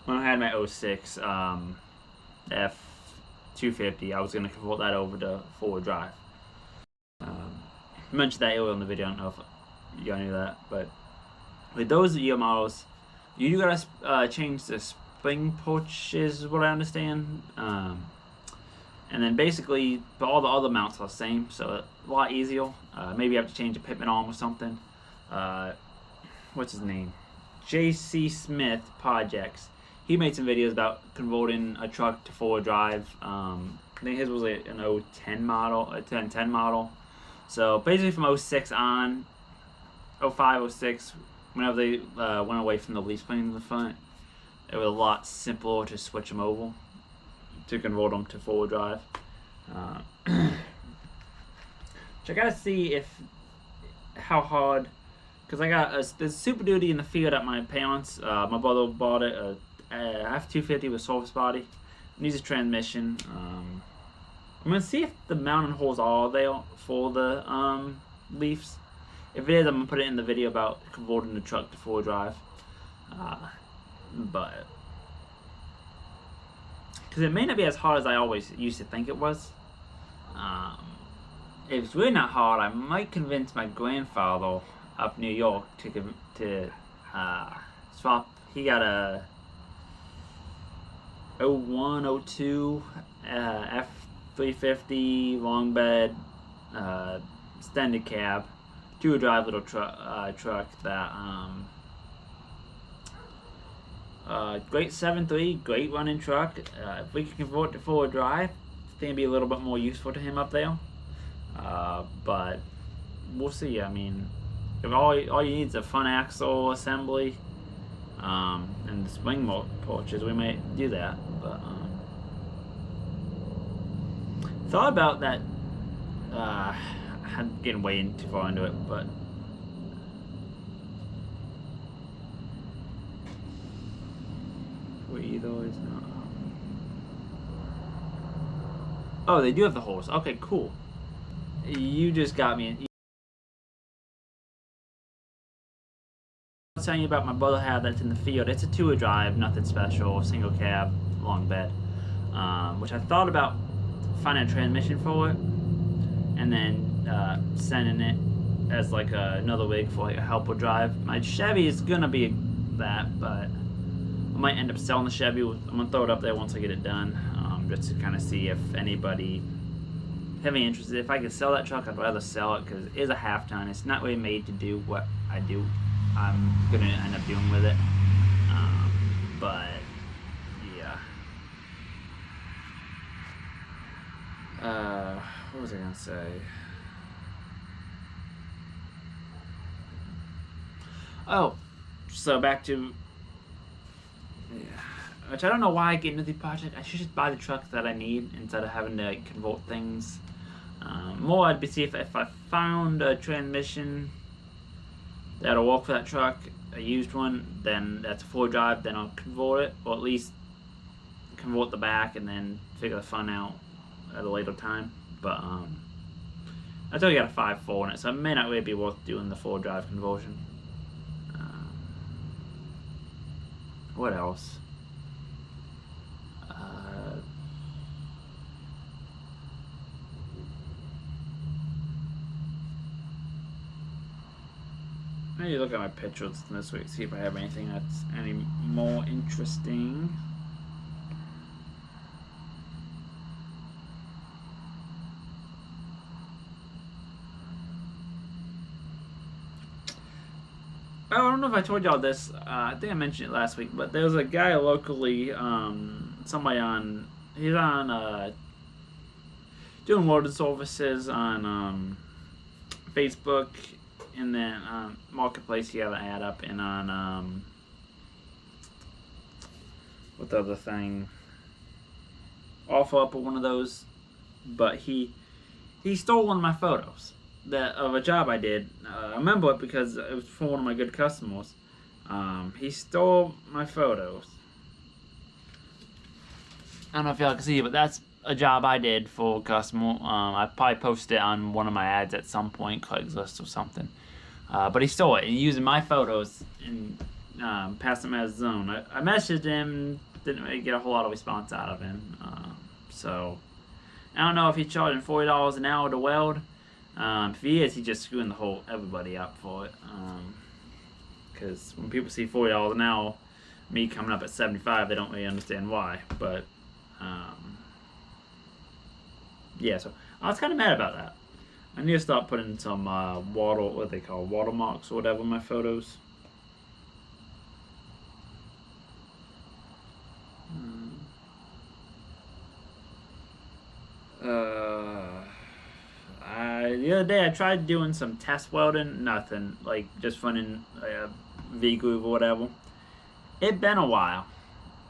[SPEAKER 2] when I had my 06 F250, I was gonna convert that over to four-wheel drive. I mentioned that earlier in the video. I don't know if you guys knew that, but with those year models, you do gotta change the spring pushes, is what I understand. And then basically, but all the other mounts are the same, so a lot easier. Maybe you have to change a pitman arm or something. What's his name? JC Smith Projects. He made some videos about converting a truck to four-wheel drive. I think his was an 010 model, a 1010 model. So basically from 06 on, 05, 06, whenever they went away from the leaf spring in the front, it was a lot simpler to switch them over, to convert them to four-wheel drive. Which I gotta see how hard, because I got there's Super Duty in the field at my parents. My brother bought it, a F250 with surface body. It needs a transmission. I'm gonna see if the mounting holes are there for the leafs. If it is, I'm gonna put it in the video about converting the truck to 4 drive. But because it may not be as hard as I always used to think it was. If it's really not hard, I might convince my grandfather up New York to swap. He got a 01, 02 F350 long bed extended cab 2-drive little truck that great 7.3, great running truck. If we can convert to 4 drive, it's gonna be a little bit more useful to him up there. But we'll see. I mean, if all you need is a front axle assembly and the spring porches, we might do that. But thought about that. I'm getting way too far into it, but wait, though is not. Oh, they do have the horse. Okay, cool. You just got me. I was telling you about my brother had that's in the field. It's a 2-drive, nothing special, single cab, long bed. Which I thought about finding a transmission for it, and then sending it as like another rig for like a helper drive. My Chevy is gonna be that, but I might end up selling the Chevy. I'm gonna throw it up there once I get it done, just to kind of see if anybody have any interest. If I could sell that truck, I'd rather sell it because it is a half-ton. It's not really made to do what I'm gonna end up doing with it. But yeah. What was I gonna say? Oh, so back to which I don't know why I get into the project. I should just buy the truck that I need instead of having to like, convert things. More I'd be see if I found a transmission that'll work for that truck, a used one, then that's a 4-drive, then I'll convert it, or at least convert the back and then figure the front out at a later time. But I still got a 5.4 in it, so it may not really be worth doing the 4-drive conversion. What else? Maybe look at my pictures this week, see if I have anything that's any more interesting. I don't know if I told y'all this. I think I mentioned it last week, but there was a guy locally, somebody on, he's on doing water services on Facebook, and then Marketplace. He had an ad up, and on what the other thing, offer up one of those. But he stole one of my photos of a job I did. I remember it because it was for one of my good customers. He stole my photos. I don't know if y'all can see it, but that's a job I did for a customer. I probably posted it on one of my ads at some point, Craigslist or something. But he stole it and using my photos and passed them as his own. I messaged him, didn't really get a whole lot of response out of him. So I don't know if he's charging $40 an hour to weld. If he is, he's just screwing everybody up for it. Because when people see $40 an hour, me coming up at 75, they don't really understand why. But yeah, so I was kind of mad about that. I need to start putting some what they call watermarks or whatever in my photos. The other day I tried doing some test welding, nothing, like just running V-groove or whatever. It's been a while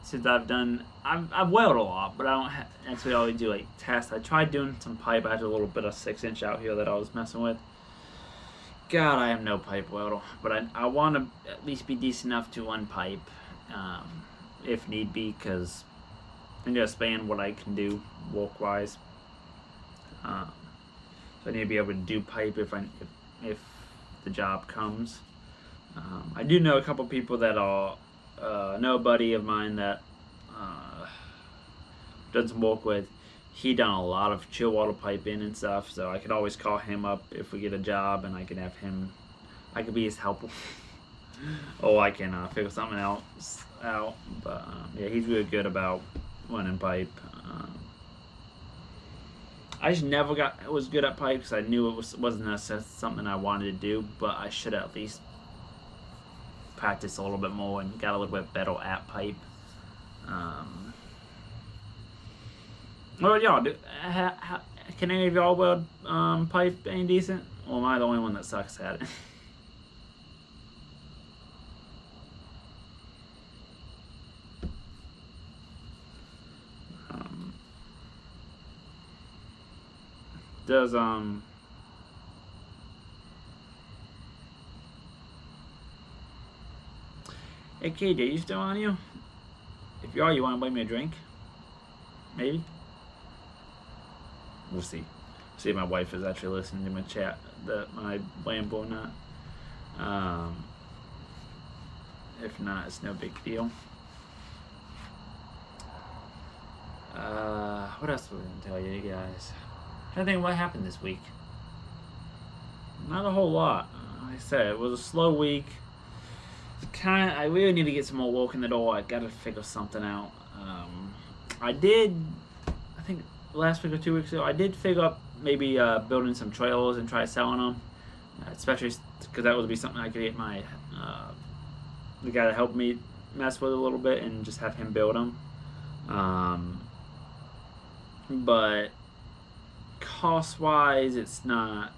[SPEAKER 2] since I've welded a lot, but I don't actually always do like tests. I tried doing some pipe. I had a little bit of 6-inch out here that I was messing with. God, I am no pipe welder, but I want to at least be decent enough to run pipe, if need be, because I'm gonna expand what I can do work-wise. So I need to be able to do pipe if
[SPEAKER 1] the job comes. I do know a couple people that are know a buddy of mine that does some work with. He done a lot of chill water piping and stuff, so I could always call him up if we get a job, and I can have him. I could be his helper, or I can figure something else out. But yeah, he's really good about running pipe. I just never was good at pipe because I knew it wasn't necessarily something I wanted to do, but I should at least practice a little bit more and got a little bit better at pipe. What about y'all? Can any of y'all weld pipe any decent? Or am I the only one that sucks at it? Does Hey KJ, you still on you? If you are, you want to buy me a drink? Maybe? We'll see. See if my wife is actually listening to my chat, my lambo or not. If not, it's no big deal. What else was I going to tell you guys? I'm trying to think what happened this week. Not a whole lot. Like I said, it was a slow week. I really need to get some more work in the door. I gotta figure something out. I think last week or 2 weeks ago, I did figure up maybe building some trailers and try selling them. Especially because that would be something I could get my the guy that helped me mess with a little bit and just have him build them. But cost-wise, it's not.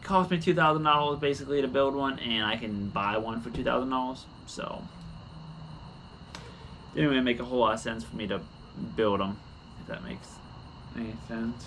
[SPEAKER 1] Cost me $2,000 basically to build one, and I can buy one for $2,000. So didn't really make a whole lot of sense for me to build them, if that makes any sense.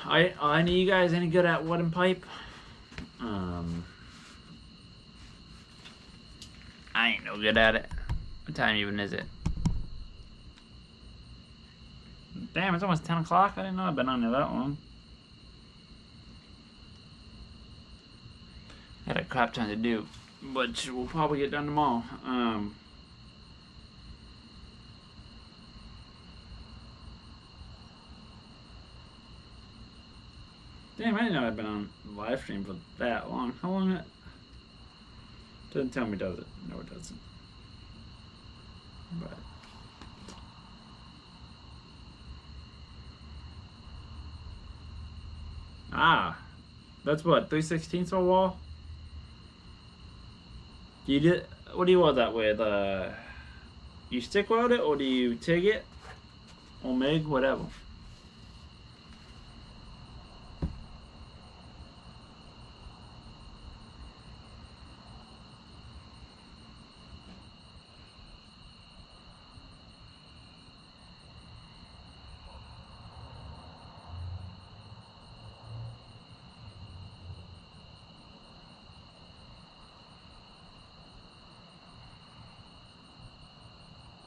[SPEAKER 1] Any of you guys any good at wood and pipe? I ain't no good at it. What time even is it? Damn, it's almost 10 o'clock. I didn't know I've been on there that long. Got a crap ton to do, but we'll probably get done tomorrow. Damn, I didn't know I'd been on live stream for that long. How long it? Doesn't tell me, does it? No, it doesn't. But that's what 3/16 of a wall. You did. What do you weld that with? You stick weld it, or do you TIG it, or MIG, whatever?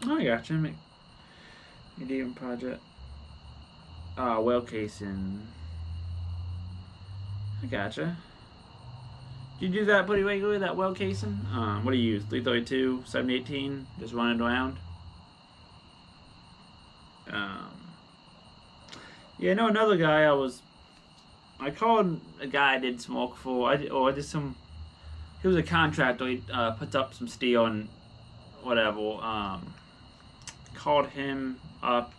[SPEAKER 1] Oh, I gotcha. Medium project. Well casing. I gotcha. Do you do that pretty regularly, that well casing? What do you use? 332, 718? Just run it around? Yeah, I know another guy I called a guy I did some work for. he was a contractor. He puts up some steel and whatever. Called him up,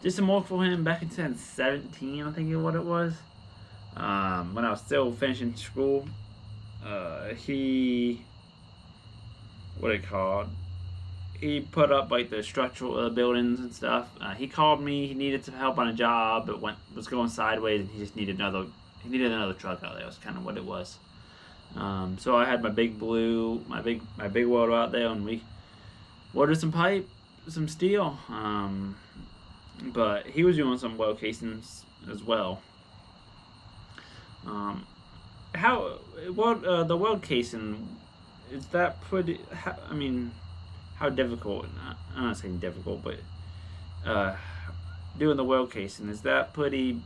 [SPEAKER 1] did some work for him back in 2017, I think is what it was. When I was still finishing school. He what it called. He put up like the structural buildings and stuff. He called me. He needed some help on a job. It was going sideways, and he just needed another. He needed another truck out there. That's kind of what it was. So I had my big blue, my big welder out there, and we welded some pipe, some steel. But he was doing some weld casings as well. The weld casing, is that pretty? How difficult? I'm not saying difficult, but doing the weld casing, is that pretty?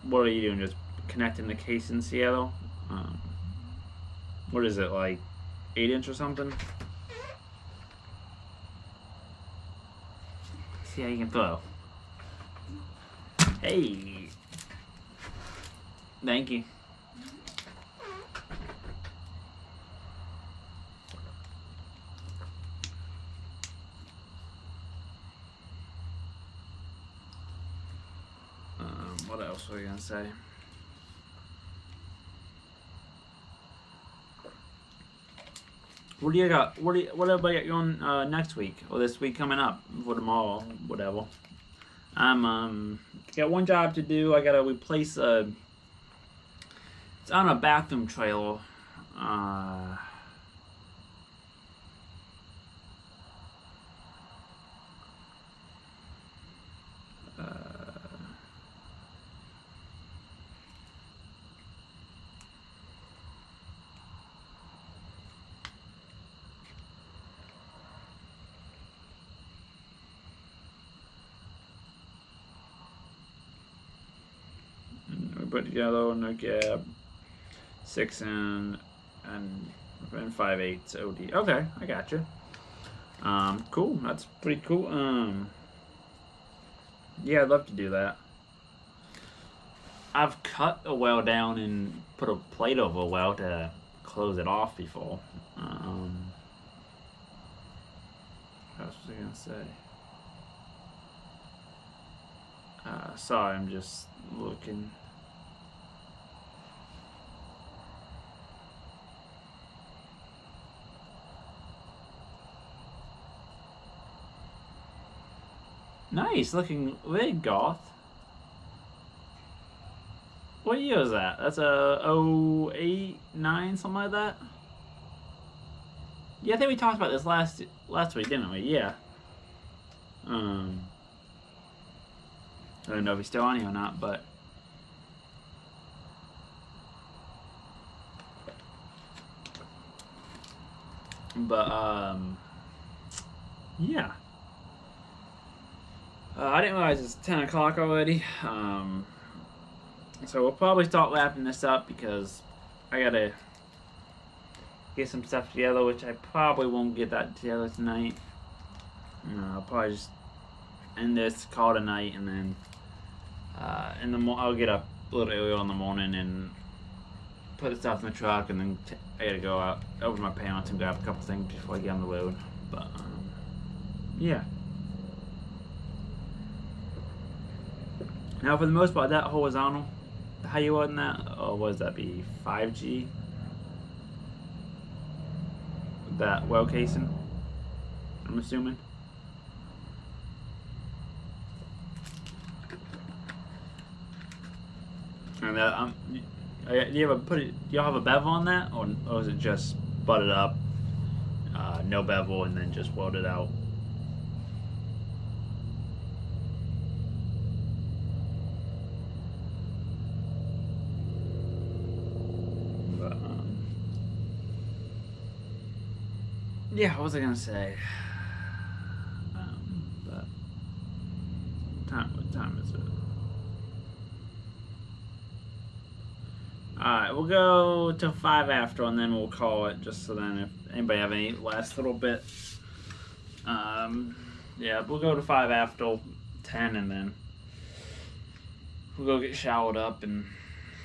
[SPEAKER 1] What are you doing? Just connecting the case in Seattle? What is it, like 8-inch or something? See how you can throw. Hey, thank you. What else were we gonna say? What do you got? What everybody got going next week or this week coming up for tomorrow? Whatever. I'm got one job to do. I gotta replace it's on a bathroom trailer. Put together in a cab, 6 and 5/8 OD. Okay, I got you. Cool. That's pretty cool. Yeah, I'd love to do that. I've cut a well down and put a plate over a well to close it off before. What else was I gonna say? Sorry, I'm just looking. Nice looking rig, Goth. What year is that? That's a 08, 9, something like that? Yeah, I think we talked about this last week, didn't we? Yeah. I don't know if he's still on here or not, but yeah. I didn't realize it's 10 o'clock already. So we'll probably start wrapping this up because I gotta get some stuff together, which I probably won't get that together tonight. I'll probably just end this, call it a night, and then I'll get up a little earlier in the morning and put the stuff in the truck, and then I gotta go out over to my parents and grab a couple things before I get on the road. But yeah. Now, for the most part, that horizontal, how you on that, or what does that be, 5G? That well casing, I'm assuming. And that, do you ever do y'all have a bevel on that, or is it just butted up, no bevel, and then just welded out? Yeah, what was I gonna say? But what time is it? Alright, we'll go till 5 after, and then we'll call it, just so then if anybody have any last little bit. Yeah, we'll go to 5 after 10, and then we'll go get showered up and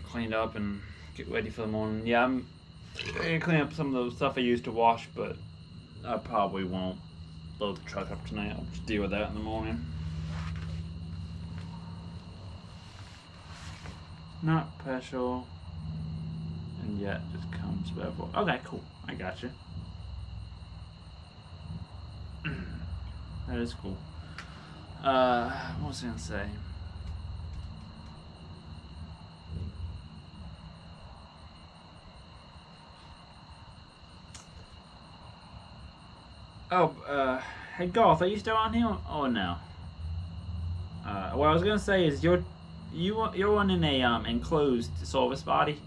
[SPEAKER 1] cleaned up and get ready for the morning. Yeah, I'm gonna clean up some of the stuff I used to wash, but I probably won't load the truck up tonight. I'll just deal with that in the morning. Not special, and yet just comes with. Okay, cool. I got you. That is cool. What was I gonna say? Oh, hey Golf, are you still on here? Oh no. What I was gonna say is you're running a enclosed service body.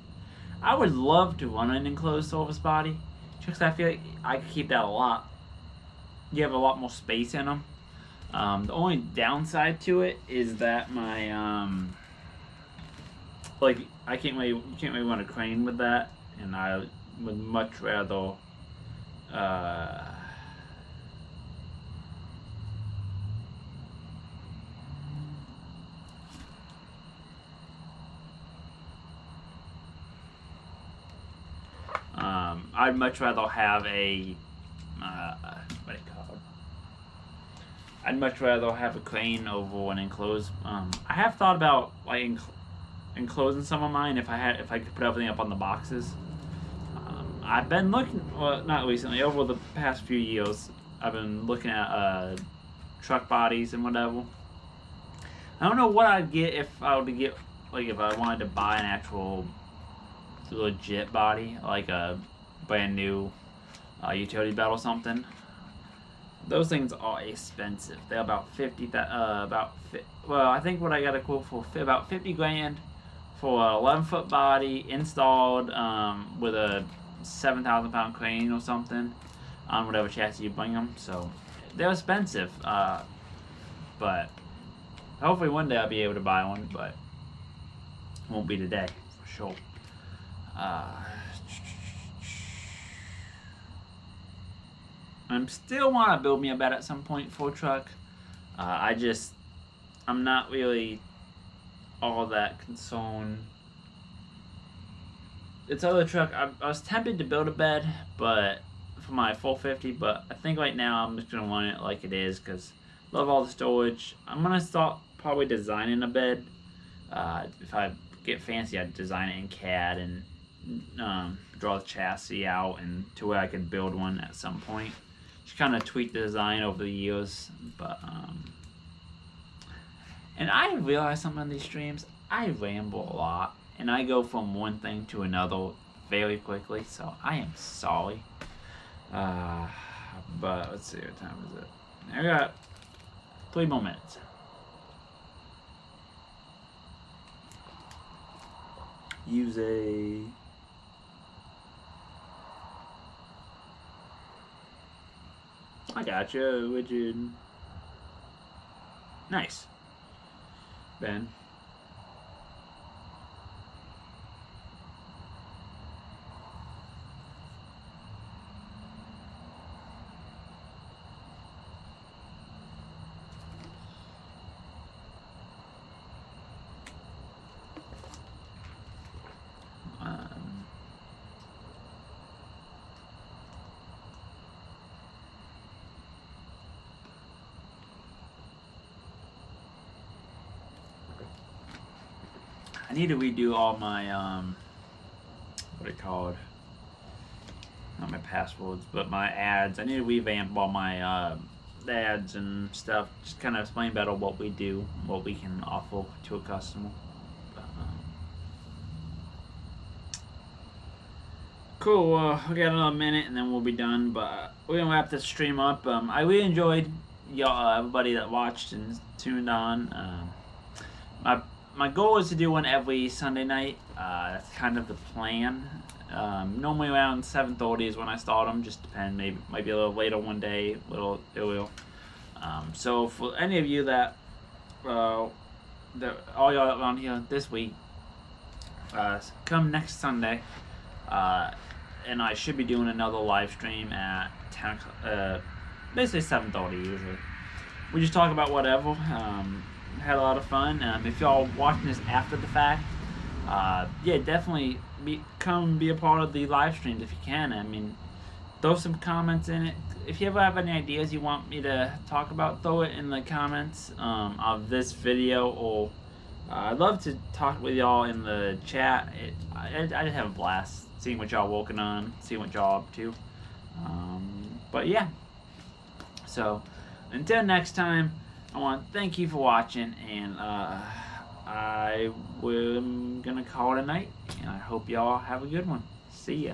[SPEAKER 1] I would love to run an enclosed service body, just 'cause I feel like I could keep that a lot. You have a lot more space in them. The only downside to it is that my like you can't really run a crane with that, and I would much rather I'd much rather have a what do you call it? I'd much rather have a crane over an enclosed. I have thought about like enclosing some of mine if I could put everything up on the boxes. I've been looking, well, not recently, over the past few years, I've been looking at truck bodies and whatever. I don't know what I'd get if I were to get, like, if I wanted to buy an actual legit body, like a brand new utility belt or something. Those things are expensive. They're about well, I think what I got a quote for about 50 grand for a 11-foot body installed with a 7,000 pound crane or something on whatever chassis you bring them. So they're expensive, but hopefully one day I'll be able to buy one, but it won't be today for sure. I'm still want to build me a bed at some point for a truck. I'm not really all that concerned. This other truck, I was tempted to build a bed, but for my 450, but I think right now I'm just gonna run it like it is because I love all the storage. I'm gonna start probably designing a bed. If I get fancy, I'd design it in CAD and draw the chassis out and to where I could build one at some point. Just kind of tweak the design over the years, but and I realize something on these streams, I ramble a lot and I go from one thing to another very quickly, so I am sorry. But let's see, what time is it? I got 3 more minutes. Use a I gotcha, widget. Nice. Ben. I need to redo all my what are they called? Not my passwords, but my ads. I need to revamp all my ads and stuff. Just kind of explain better what we do, what we can offer to a customer. But, cool. We got another minute and then we'll be done. But we're gonna wrap this stream up. I really enjoyed y'all, everybody that watched and tuned on. My goal is to do one every Sunday night. That's kind of the plan. Normally around 7:30 is when I start them. Just depend. Maybe might be a little later one day, a little earlier. So for any of you that all y'all around here this week, come next Sunday, and I should be doing another live stream at 10, basically 7:30 usually. We just talk about whatever. Had a lot of fun. If y'all watching this after the fact, yeah, definitely come be a part of the live streams if you can. I mean, throw some comments in it. If you ever have any ideas you want me to talk about, throw it in the comments of this video, or I'd love to talk with y'all in the chat. I just have a blast seeing what y'all working on, seeing what y'all up to. But yeah, so until next time, I want to thank you for watching, and I'm gonna call it a night, and I hope y'all have a good one. See ya.